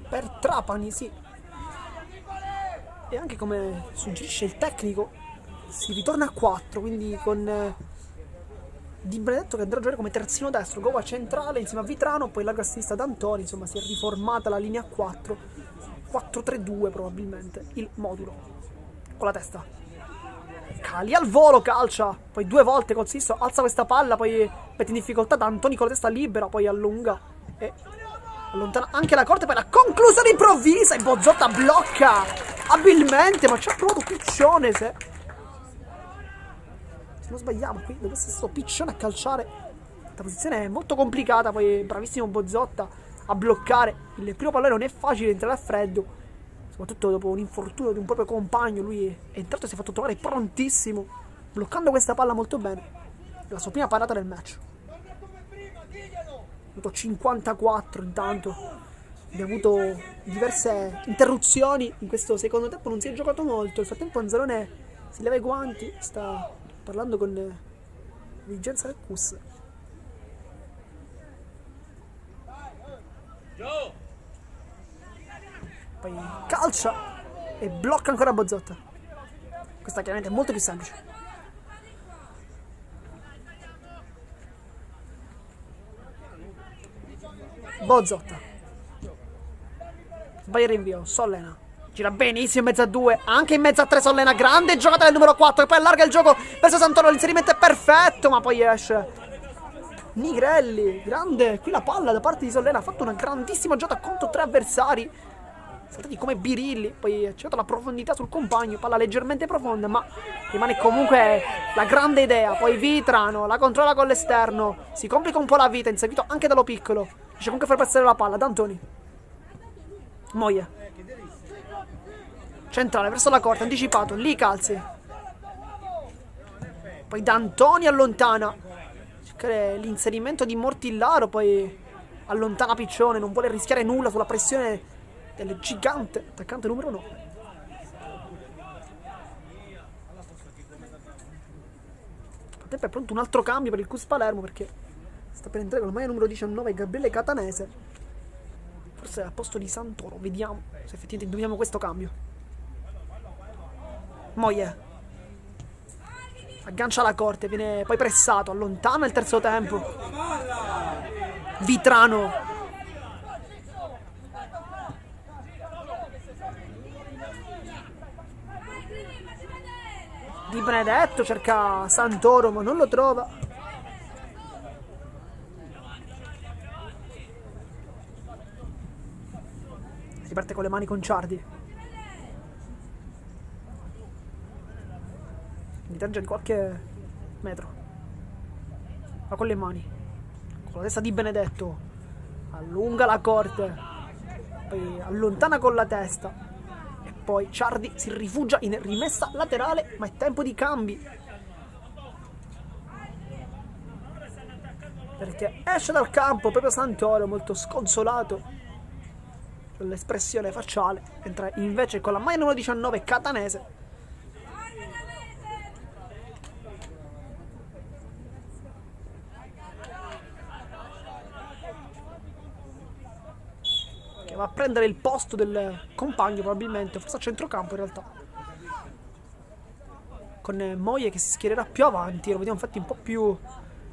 S1: Per Trapani, sì. E anche come suggerisce il tecnico, si ritorna a 4, quindi con Di Benedetto che andrà a giocare come terzino destro, Gova centrale insieme a Vitrano, poi larga sinistra D'Antoni, insomma si è riformata la linea 4, 4-3-2 probabilmente, il modulo, con la testa. Cali al volo, calcia, poi 2 volte col sinistro, alza questa palla, poi mette in difficoltà D'Antoni con la testa libera, poi allunga e allontana anche la corte, poi la conclusione improvvisa e Bozzotta blocca abilmente, ma ci ha provato Piccione se non sbagliamo qui, deve essere stato Piccione a calciare. La posizione è molto complicata, poi bravissimo Bozzotta a bloccare. Il primo pallone non è facile entrare a freddo, soprattutto dopo un infortunio di un proprio compagno. Lui è entrato e si è fatto trovare prontissimo, bloccando questa palla molto bene. La sua prima parata del match. Minuto 54 intanto. Abbiamo avuto diverse interruzioni in questo secondo tempo, non si è giocato molto. Nel frattempo Anzalone si leva i guanti, sta parlando con la dirigenza del Cus. Poi calcia e blocca ancora Bozzotta. Questa chiaramente è molto più semplice. Bozzotta sbaglia il rinvio, Sollena gira benissimo in mezzo a 2, anche in mezzo a 3 Sollena, grande giocata del numero 4 e poi allarga il gioco verso Santoro, l'inserimento è perfetto ma poi esce Nigrelli, grande qui la palla da parte di Sollena, ha fatto una grandissima giocata contro 3 avversari saltati come birilli, poi ha cercato la profondità sul compagno, palla leggermente profonda ma rimane comunque la grande idea. Poi Vitrano la controlla con l'esterno, si complica un po' la vita, inseguito anche dallo piccolo, riesce comunque a far passare la palla. D'Antoni, Moia centrale verso la corte, anticipato, lì calzi, poi D'Antoni allontana, cercare l'inserimento di Mortillaro, poi allontana Piccione, non vuole rischiare nulla sulla pressione del gigante attaccante numero 9. Nel frattempo è pronto un altro cambio per il Cus Palermo perché sta per entrare con la maglia numero 19 Gabriele Catanese, forse al posto di Santoro. Vediamo se effettivamente indoviniamo questo cambio. Moie aggancia la corte, viene poi pressato, allontana il terzo tempo. Vitrano Di Benedetto cerca Santoro ma non lo trova. Si parte con le mani con Ciardi, mi tange di qualche metro, ma con le mani, con la testa di Benedetto allunga la corte, poi allontana con la testa e poi Ciardi si rifugia in rimessa laterale, ma è tempo di cambi perché esce dal campo proprio Santoro molto sconsolato, l'espressione facciale. Entra invece con la maglia numero 19 Catanese, che va a prendere il posto del compagno probabilmente, forse a centrocampo in realtà, con Moie che si schiererà più avanti. Lo vediamo infatti un po' più in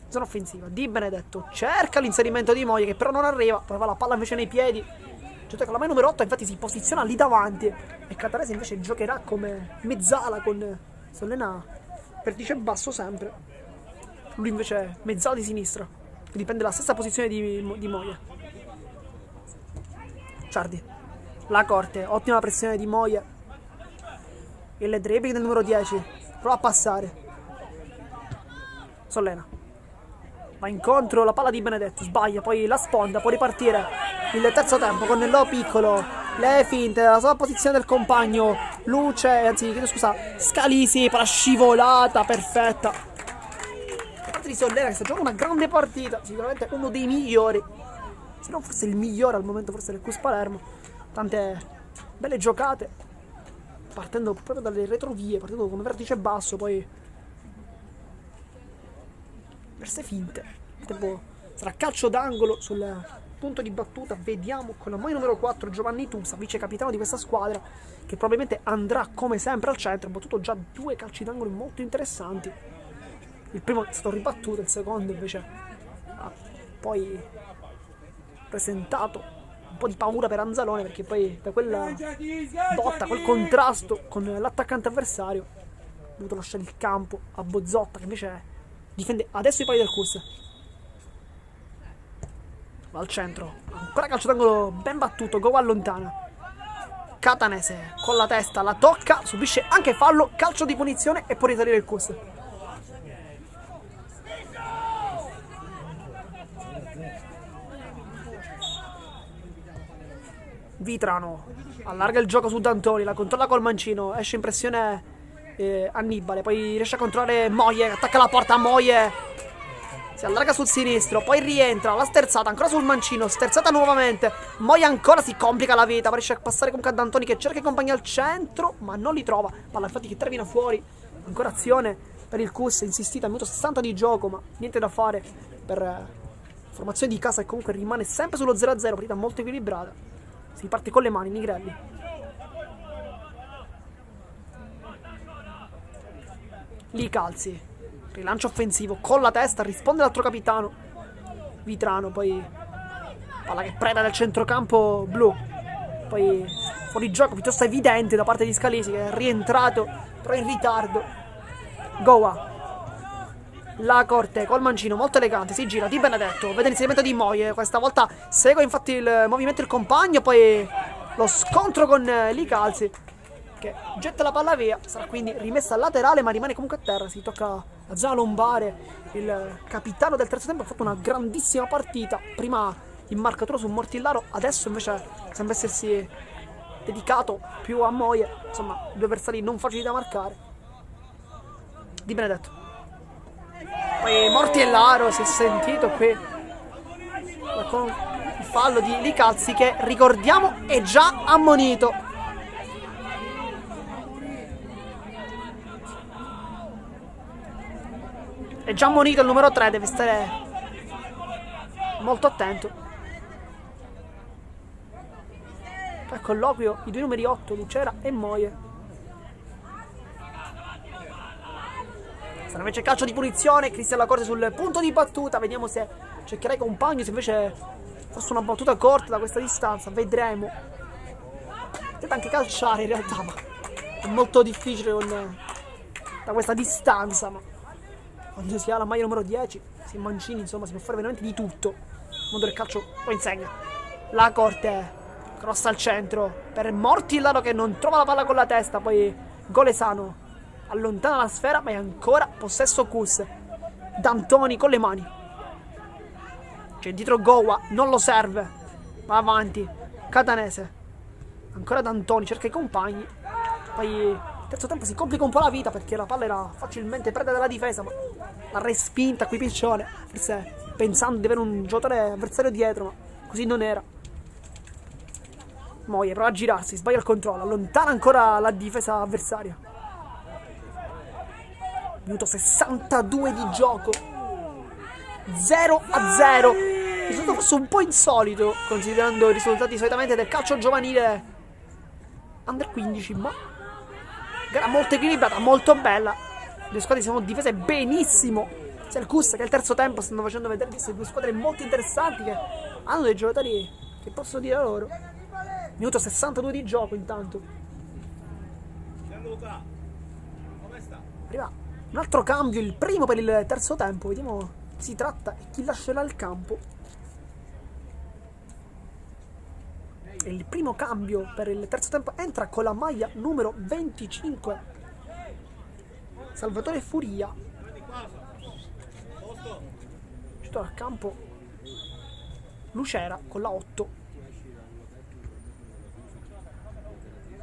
S1: zona offensiva. Di Benedetto cerca l'inserimento di Moie che però non arriva, prova la palla invece nei piedi. Con la maglia numero 8 infatti si posiziona lì davanti e Catanese invece giocherà come mezzala con Sollena vertice basso sempre, lui invece mezzala di sinistra, quindi prende la stessa posizione di Moia. Ciardi, la corte, ottima pressione di Moia, il dribbling del numero 10, prova a passare Sollena, Va incontro la palla di Benedetto, sbaglia, poi la sponda, può ripartire il terzo tempo con Lo Piccolo, le finte, la sua posizione del compagno, Luce, anzi chiedo scusa, Scalisi, palla scivolata, perfetta. Da parte di Sollera che sta giocando una grande partita, sicuramente uno dei migliori, se non forse il migliore al momento forse del CUS Palermo. Tante belle giocate, partendo proprio dalle retrovie, partendo come vertice basso, poi verse finte. Sarà calcio d'angolo sul punto di battuta. Vediamo con la maglia numero 4 Giovanni Tusa, vice capitano di questa squadra, che probabilmente andrà come sempre al centro. Ha battuto già 2 calci d'angolo molto interessanti. Il primo è stato ribattuto, il secondo invece ha poi presentato un po' di paura per Anzalone, perché poi da quella botta, quel contrasto con l'attaccante avversario, ha dovuto lasciare il campo a Bozzotta, che invece difende adesso i pali del CUS. Va al centro, ancora calcio d'angolo ben battuto, Go allontana. Catanese con la testa la tocca, subisce anche fallo, calcio di punizione e può risalire il CUS. Vitrano allarga il gioco su D'Antoni, la controlla col mancino, esce in pressione Annibale, poi riesce a controllare Moie, attacca la porta a Moie, si allarga sul sinistro, poi rientra, la sterzata ancora sul mancino, sterzata nuovamente, Moie ancora si complica la vita, riesce a passare comunque a D'Antoni che cerca i compagni al centro ma non li trova, palla infatti che termina fuori, ancora azione per il CUS, insistita, minuto 60 di gioco, ma niente da fare per formazione di casa che comunque rimane sempre sullo 0-0, partita molto equilibrata, si parte con le mani, Nigrelli. Lì calzi, rilancio offensivo con la testa, risponde l'altro capitano Vitrano, poi palla che preda del centrocampo blu, poi fuori gioco piuttosto evidente da parte di Scalisi che è rientrato però in ritardo. Goa, la corte col mancino molto elegante, si gira Di Benedetto, vede l'inserimento di Moie, questa volta segue infatti il movimento il compagno, poi lo scontro con Lì calzi che getta la palla via, sarà quindi rimessa al laterale ma rimane comunque a terra, si tocca la zona lombare. Il capitano del terzo tempo ha fatto una grandissima partita, prima in marcatura su Mortillaro, adesso invece sembra essersi dedicato più a Moie, insomma 2 avversari non facili da marcare. Di Benedetto, poi Mortillaro, si è sentito qui con il fallo di Licalzi che ricordiamo è già ammonito. È già ammonito il numero 3, deve stare molto attento. Poi colloquio i 2 numeri 8, Lucera e Moie. Sarà invece calcio di punizione, Cristian Lacorte sul punto di battuta, vediamo se cercherà i compagni, se invece fosse una battuta corta da questa distanza, vedremo. Potete anche calciare in realtà, ma è molto difficile da questa distanza, ma quando si ha la maglia numero 10, si è mancini, insomma, si può fare veramente di tutto. Il mondo del calcio lo insegna. La corte, cross al centro per Mortillaro che non trova la palla con la testa, poi Golesano allontana la sfera, ma è ancora possesso CUS. D'Antoni con le mani. C'è dietro Goa, non lo serve. Va avanti. Catanese. Ancora D'Antoni, cerca i compagni. Poi terzo tempo si complica un po' la vita perché la palla era facilmente preda della difesa, ma l'ha respinta qui Piccione, forse pensando di avere un giocatore avversario dietro, ma così non era. Moie prova a girarsi, sbaglia il controllo, allontana ancora la difesa avversaria. Minuto 62 di gioco, 0-0. Il risultato fosse un po' insolito considerando i risultati solitamente del calcio giovanile under 15, ma gara molto equilibrata, molto bella. Le due squadre si sono difese benissimo, sia il CUS che il terzo tempo stanno facendo vedere queste due squadre molto interessanti che hanno dei giocatori che posso dire loro. Minuto 62 di gioco intanto. Arriva un altro cambio, il primo per il terzo tempo, vediamo chi si tratta e chi lascerà il campo. E il primo cambio per il terzo tempo entra con la maglia numero 25 Salvatore Furia. uscito dal campo Lucera con la 8.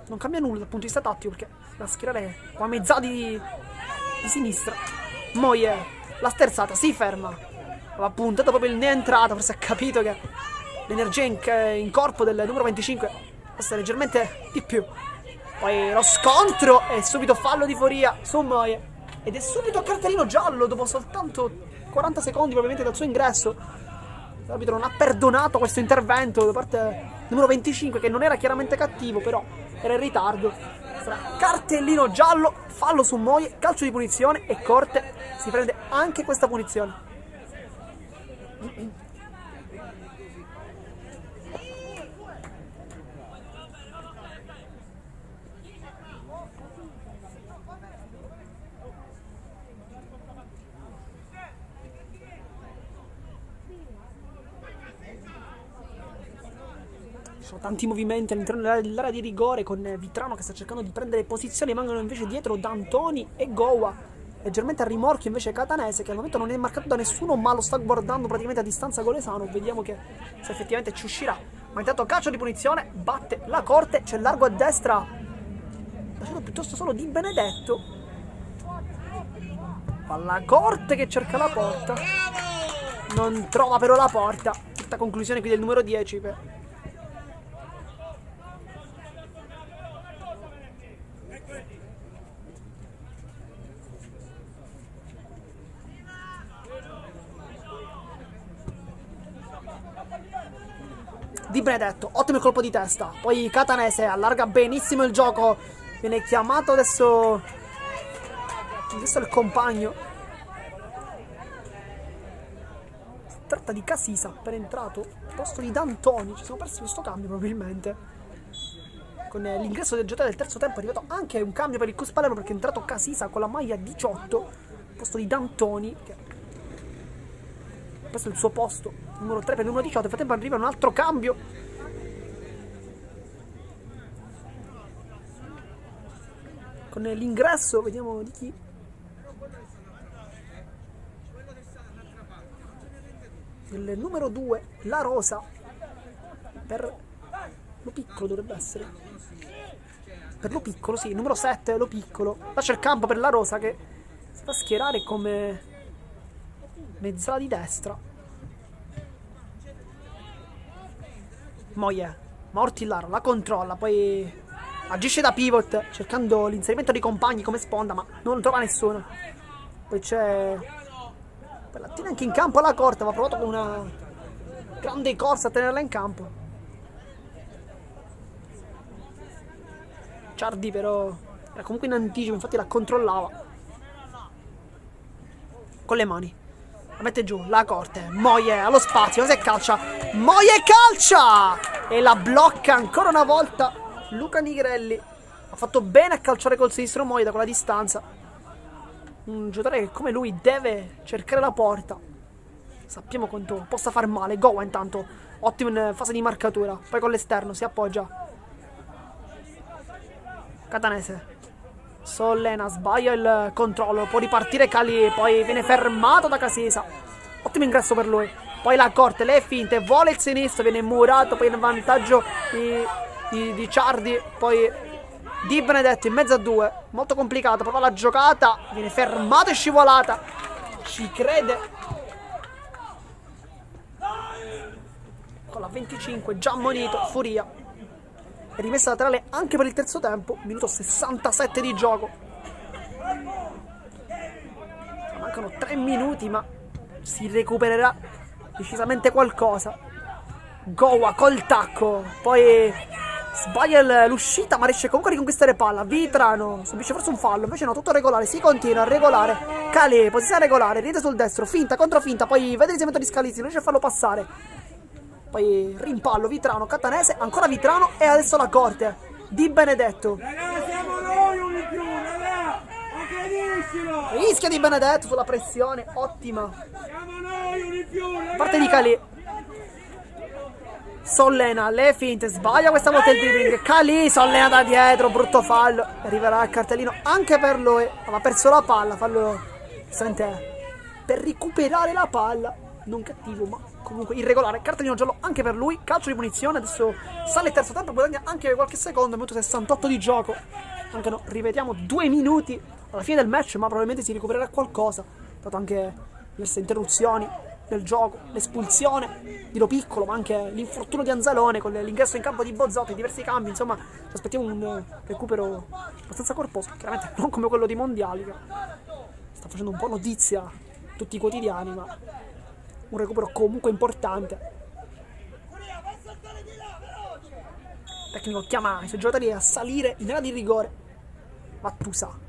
S1: Non cambia nulla dal punto di vista tattico perché la schierare qua a mezz'ala di sinistra. Moie, la sterzata, si ferma. Aveva puntato proprio il ne è entrata, forse ha capito che l'energia in corpo del numero 25 può essere leggermente di più. Poi lo scontro e subito fallo di Foria su Moie. Ed è subito cartellino giallo dopo soltanto 40 secondi probabilmente dal suo ingresso. L'arbitro non ha perdonato questo intervento da parte del numero 25 che non era chiaramente cattivo, però era in ritardo. Sarà cartellino giallo, fallo su Moie, calcio di punizione e Corte si prende anche questa punizione. Ci sono tanti movimenti all'interno dell'area di rigore con Vitrano che sta cercando di prendere posizioni, mancano invece dietro D'Antoni e Gowa. Leggermente a rimorchio invece Catanese che al momento non è marcato da nessuno ma lo sta guardando praticamente a distanza Golesano. Vediamo che se effettivamente ci uscirà. Ma intanto calcio di punizione, batte la Corte, c'è largo a destra, lasciato piuttosto solo Di Benedetto. Palla Corte che cerca la porta, non trova però la porta. Questa conclusione qui del numero 10 per Di Benedetto, ottimo colpo di testa. Poi Catanese allarga benissimo il gioco. Viene chiamato adesso il compagno. Si tratta di Casisa, appena entrato al posto di D'Antoni. Ci siamo persi questo cambio probabilmente. Con l'ingresso del giocatore del terzo tempo è arrivato anche un cambio per il Cus Palermo perché è entrato Casisa con la maglia 18 al posto di D'Antoni, che questo è il suo posto, numero 3 per il numero 18. Nel frattempo arriva un altro cambio. Con l'ingresso, vediamo di chi. Del numero 2, La Rosa. Per Lo Piccolo dovrebbe essere. Per Lo Piccolo, sì, numero 7, Lo Piccolo. Lascia il campo per La Rosa che si fa schierare come mezzala di destra. Moie, ma Ortillaro la controlla, poi agisce da pivot cercando l'inserimento dei compagni come sponda, ma non trova nessuno. Poi c'è la tiene anche in campo alla Corte, aveva provato con una grande corsa a tenerla in campo. Ciardi però era comunque in anticipo, infatti la controllava con le mani. La mette giù, la Corte, Moie allo spazio, cos'è calcia? Moie calcia! E la blocca ancora una volta Luca Nigrelli. Ha fatto bene a calciare col sinistro Moie da quella distanza. Un giocatore che come lui deve cercare la porta. Sappiamo quanto possa far male. Gowa intanto, ottimo in fase di marcatura. Poi con l'esterno si appoggia. Catanese. Sollena sbaglia il controllo, può ripartire Cali, poi viene fermato da Casisa. Ottimo ingresso per lui. Poi la Corte, le finte, vuole il sinistro, viene murato, poi in vantaggio di Ciardi, poi Di Benedetto in mezzo a due. Molto complicata, prova la giocata, viene fermato e scivolata. Ci crede. Con la 25 già ammonito, Furia. È rimessa laterale anche per il terzo tempo. Minuto 67 di gioco. Mancano 3 minuti, ma si recupererà decisamente qualcosa. Gowa col tacco. Poi sbaglia l'uscita, ma riesce comunque a riconquistare palla. Vitrano subisce forse un fallo. Invece no, tutto regolare. Si continua a regolare. Calé, posizione regolare. Ride sul destro. Finta contro finta. Poi vede l'inserimento di Scalizzi. Non riesce a farlo passare. Poi rimpallo, Vitrano, Catanese, ancora Vitrano e adesso la Corte. Di Benedetto.
S2: Raga, siamo noi uno in più, raga! Aggrediscilo!
S1: Rischia Di Benedetto sulla pressione, ottima.
S2: Siamo noi uno in più, raga!
S1: Parte di Calì. Sollena, le finte, sbaglia questa volta il dribbling. Calì, Sollena da dietro, brutto fallo. Arriverà il cartellino anche per lui. Aveva perso la palla, fallo per recuperare la palla. non cattivo, ma comunque irregolare. Cartellino giallo anche per lui, calcio di punizione. Adesso sale il terzo tempo, guadagna anche qualche secondo, minuto 68 di gioco. Anche no, ripetiamo, 2 minuti alla fine del match, ma probabilmente si recupererà qualcosa, dato anche diverse interruzioni del gioco, l'espulsione di Lo Piccolo, ma anche l'infortunio di Anzalone con l'ingresso in campo di Bozzotti, diversi cambi. Insomma, ci aspettiamo un recupero abbastanza corposo, chiaramente non come quello di Mondiali, che sta facendo un po' notizia tutti i quotidiani, ma un recupero comunque importante. Il tecnico chiama i suoi giocatori a salire in area di rigore. Vattusa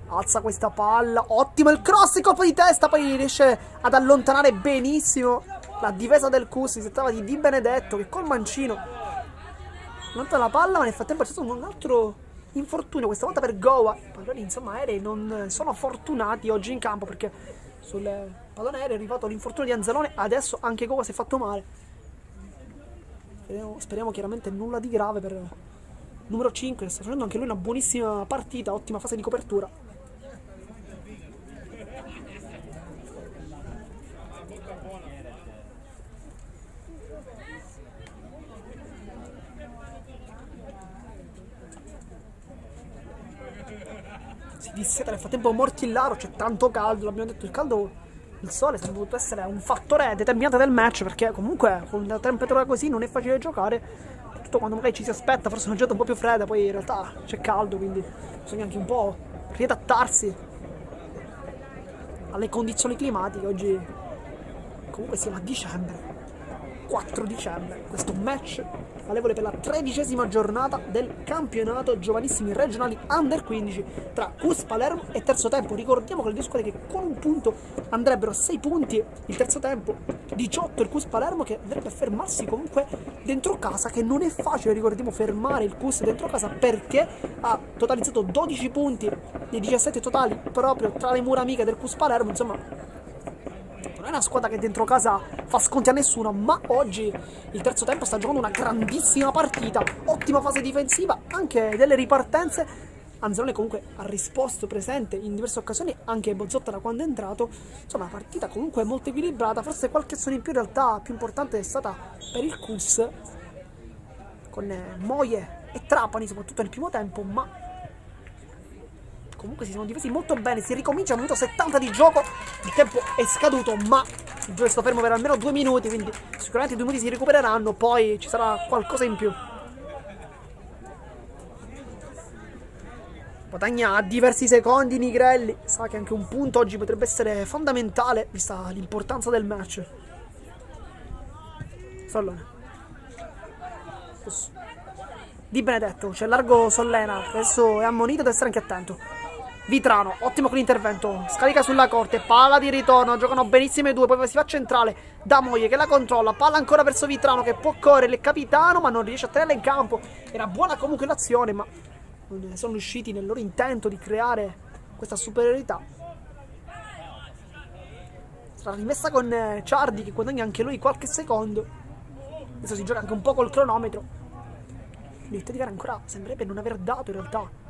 S1: alza questa palla, ottimo il cross, il colpo di testa, poi riesce ad allontanare benissimo la difesa del Cus. Si trattava di Di Benedetto che col mancino allontana la palla, ma nel frattempo c'è stato un altro infortunio, questa volta per Goa. I palloni insomma aerei non sono fortunati oggi in campo, perché sul pallone aereo è arrivato l'infortunio di Anzalone, adesso anche Goa si è fatto male. Speriamo chiaramente nulla di grave per numero 5, sta facendo anche lui una buonissima partita, ottima fase di copertura. Si disseta nel frattempo Mortillaro, c'è tanto caldo, l'abbiamo detto, il sole sarebbe dovuto essere un fattore determinante del match, perché comunque con una temperatura così non è facile giocare, tutto quando magari ci si aspetta forse una giornata un po' più fredda, poi in realtà c'è caldo, quindi bisogna anche un po' riadattarsi alle condizioni climatiche. Oggi comunque siamo a dicembre, 4 dicembre, questo match valevole per la 13ª giornata del campionato giovanissimi regionali Under 15 tra Cus Palermo e Terzo Tempo. Ricordiamo che le due squadre che con un punto andrebbero a 6 punti il Terzo Tempo, 18 il Cus Palermo, che andrebbe a fermarsi comunque dentro casa, che non è facile, ricordiamo, fermare il Cus dentro casa, perché ha totalizzato 12 punti dei 17 totali proprio tra le mura amiche del Cus Palermo. Insomma, non è una squadra che dentro casa fa sconti a nessuno, ma oggi il Terzo Tempo sta giocando una grandissima partita, ottima fase difensiva, anche delle ripartenze. Anzalone comunque ha risposto, presente in diverse occasioni, anche Bozzotta da quando è entrato. Insomma, una partita comunque molto equilibrata, forse qualche azione in più in realtà più importante è stata per il Cus, con Moie e Trapani soprattutto nel primo tempo, ma comunque si sono difesi molto bene. Si ricomincia al minuto 70 di gioco, il tempo è scaduto, ma il gioco è stato fermo per almeno 2 minuti, quindi sicuramente i 2 minuti si recupereranno, poi ci sarà qualcosa in più. Guadagna diversi secondi Nigrelli, sa che anche un punto oggi potrebbe essere fondamentale vista l'importanza del match. Sollone Di Benedetto, c'è largo Sollena, adesso è ammonito, deve essere anche attento. Vitrano, ottimo con l'intervento, scarica sulla corte, palla di ritorno, giocano benissimo i due, poi si va centrale da Moie che la controlla, palla ancora verso Vitrano che può correre, il capitano ma non riesce a tenerla in campo. Era buona comunque l'azione, ma non sono riusciti nel loro intento di creare questa superiorità. Sarà rimessa con Ciardi che guadagna anche lui qualche secondo. Adesso si gioca anche un po' col cronometro. Il diritto di gara ancora sembrerebbe non aver dato in realtà.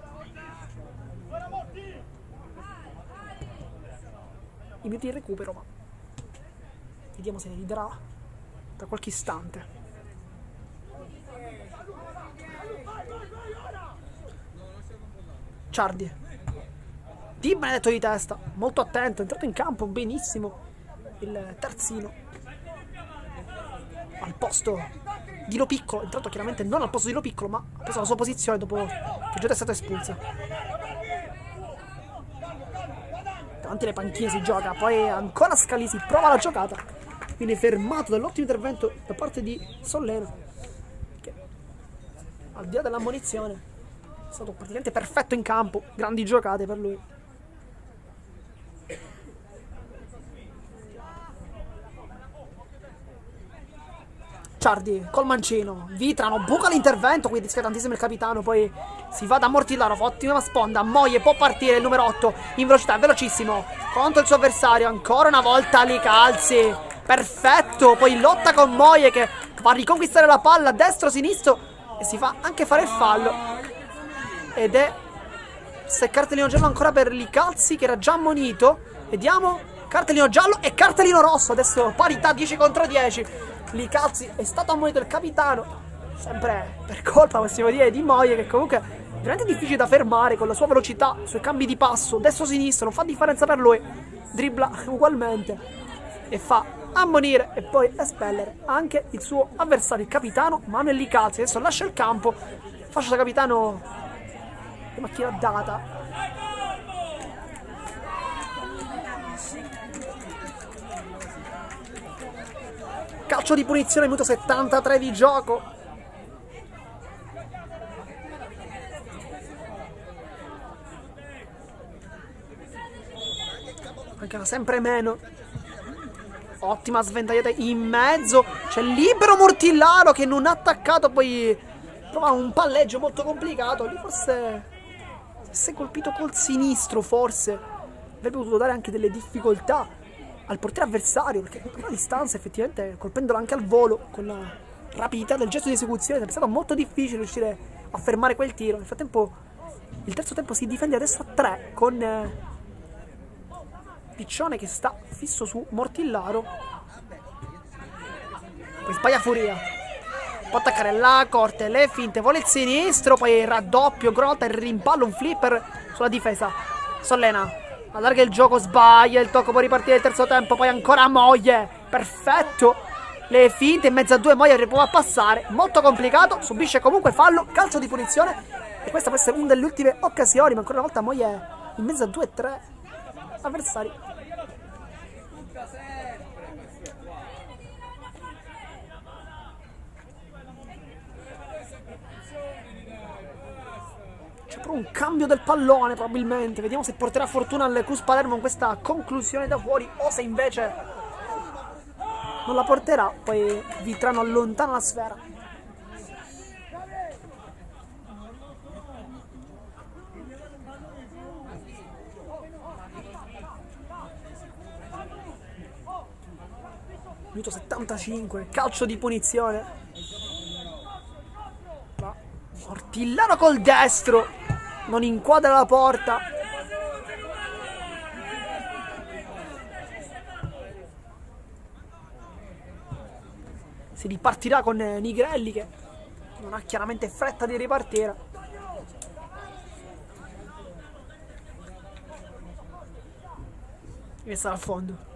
S1: I minuti di recupero, ma vediamo se li darà tra qualche istante. Ciardi, Di Benedetto di testa, molto attento, è entrato in campo benissimo il terzino al posto di Lo Piccolo. È entrato chiaramente non al posto di Lo Piccolo, ma ha preso la sua posizione dopo che Giota è stata espulsa. Davanti alle panchine si gioca, poi ancora Scalisi prova la giocata, viene fermato dall'ottimo intervento da parte di Sollena, che al di là dell'ammonizione è stato praticamente perfetto in campo, grandi giocate per lui. Ciardi col mancino, Vitrano buca l'intervento, quindi rischia tantissimo il capitano, poi si va da Mortillaro, fa ottima sponda, Moie può partire, il numero 8 in velocità, velocissimo, contro il suo avversario, ancora una volta li calzi, perfetto, poi lotta con Moie che va a riconquistare la palla, destro-sinistro, e si fa anche fare il fallo, ed è se cartellino giallo ancora per Licalzi che era già ammonito. Vediamo, Cartellino giallo e cartellino rosso. Adesso parità 10 contro 10. Licalzi è stato ammonito il capitano. Sempre per colpa, possiamo dire, di Moie, che comunque è veramente difficile da fermare con la sua velocità, i suoi cambi di passo, destro-sinistro, non fa differenza per lui. Dribbla ugualmente e fa ammonire e poi espellere anche il suo avversario, il capitano Manuel Licalzi. Adesso lascia il campo, fascia da capitano, che macchina data. Calcio di punizione, minuto 73 di gioco. Mancano sempre meno. Ottima sventagliata in mezzo. C'è libero Mortillaro che non ha attaccato. Poi prova un palleggio molto complicato. Lì forse, se si è colpito col sinistro, forse avrebbe potuto dare anche delle difficoltà al portiere avversario, perché per una distanza effettivamente, colpendolo anche al volo con la rapidità del gesto di esecuzione, è stato molto difficile riuscire a fermare quel tiro. Nel frattempo il terzo tempo si difende adesso a 3 con Piccione che sta fisso su Mortillaro. Poi sbaglia Furia, può attaccare la corte, le finte, vuole il sinistro, poi il raddoppio, ancora una volta il rimpallo, un flipper sulla difesa. Sollena allarga il gioco, sbaglia il tocco, può ripartire il terzo tempo. Poi ancora Moie, perfetto, le finte in mezzo a due. Moie prova a passare, molto complicato, subisce comunque fallo, calcio di punizione. E questa può essere una delle ultime occasioni, ma ancora una volta Moie in mezzo a 2-3 avversari. C'è proprio un cambio del pallone probabilmente. Vediamo se porterà fortuna al Cus Palermo in questa conclusione da fuori o se invece non la porterà. Poi Vitrano allontana la sfera. Minuto 75, calcio di punizione. Mortillaro col destro, non inquadra la porta. Si ripartirà con Nigrelli che non ha chiaramente fretta di ripartire. Deve stare al fondo.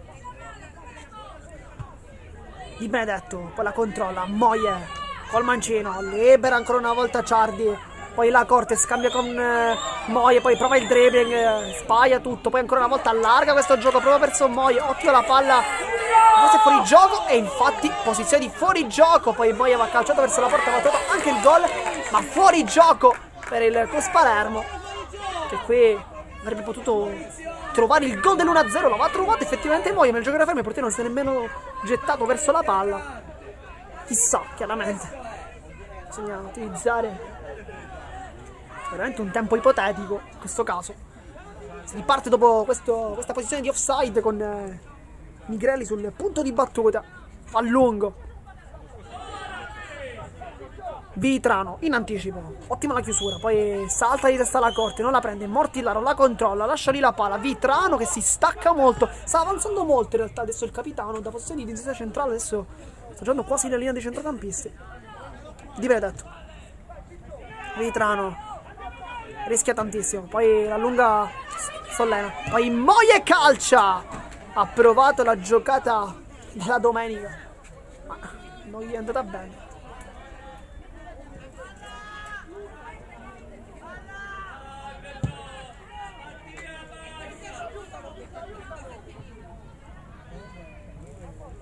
S1: Di Benedetto, poi la controlla, Moie col mancino, libera ancora una volta Ciardi, poi la corte scambia con Moie, poi prova il dribbling, sbaglia tutto, poi ancora una volta allarga questo gioco, prova verso Moie, ottimo la palla, forse fuori gioco, e infatti posizione di fuori gioco. Poi Moie va calciato verso la porta, va trovato anche il gol, ma fuori gioco per il Cus Palermo, che qui avrebbe potuto trovare il gol dell'1-0, l'aveva trovato effettivamente Moie, ma il giocatore fermo, il portiere non si è nemmeno gettato verso la palla. Chissà, chiaramente bisogna utilizzare veramente un tempo ipotetico in questo caso. Si riparte dopo questa posizione di offside con Nigrelli sul punto di battuta a lungo. Vitrano in anticipo, ottima la chiusura, poi salta di testa alla corte, non la prende, Mortillaro la controlla, lascia lì la palla, Vitrano che si stacca molto, sta avanzando molto in realtà adesso il capitano, da posizione di difesa centrale adesso sta giocando quasi nella linea dei centrocampisti. Di Benedetto, Vitrano rischia tantissimo, poi la lunga Sollena, poi Moie calcia, ha provato la giocata della domenica ma non gli è andata bene.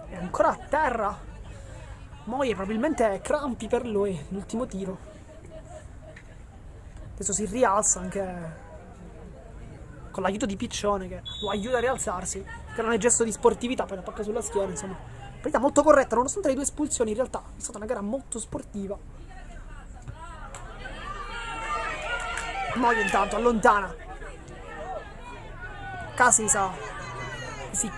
S1: È ancora a terra Moie, probabilmente crampi per lui l'ultimo tiro. Adesso si rialza anche con l'aiuto di Piccione che lo aiuta a rialzarsi. Grande gesto di sportività, poi la pacca sulla schiena, insomma. Partita molto corretta, nonostante le due espulsioni, in realtà è stata una gara molto sportiva. Moie intanto allontana Casisa, si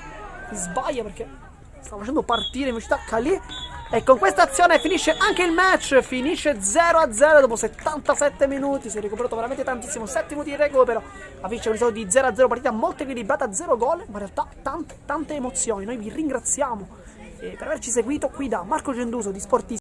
S1: sbaglia perché sta facendo partire in velocità Calì, E con questa azione finisce anche il match, finisce 0-0 dopo 77 minuti, si è recuperato veramente tantissimo, 7 minuti di recupero, la finisce con un risultato di 0-0, partita molto equilibrata, 0 gol, ma in realtà tante emozioni. Noi vi ringraziamo per averci seguito qui da Marco Genduso di Sportissimo.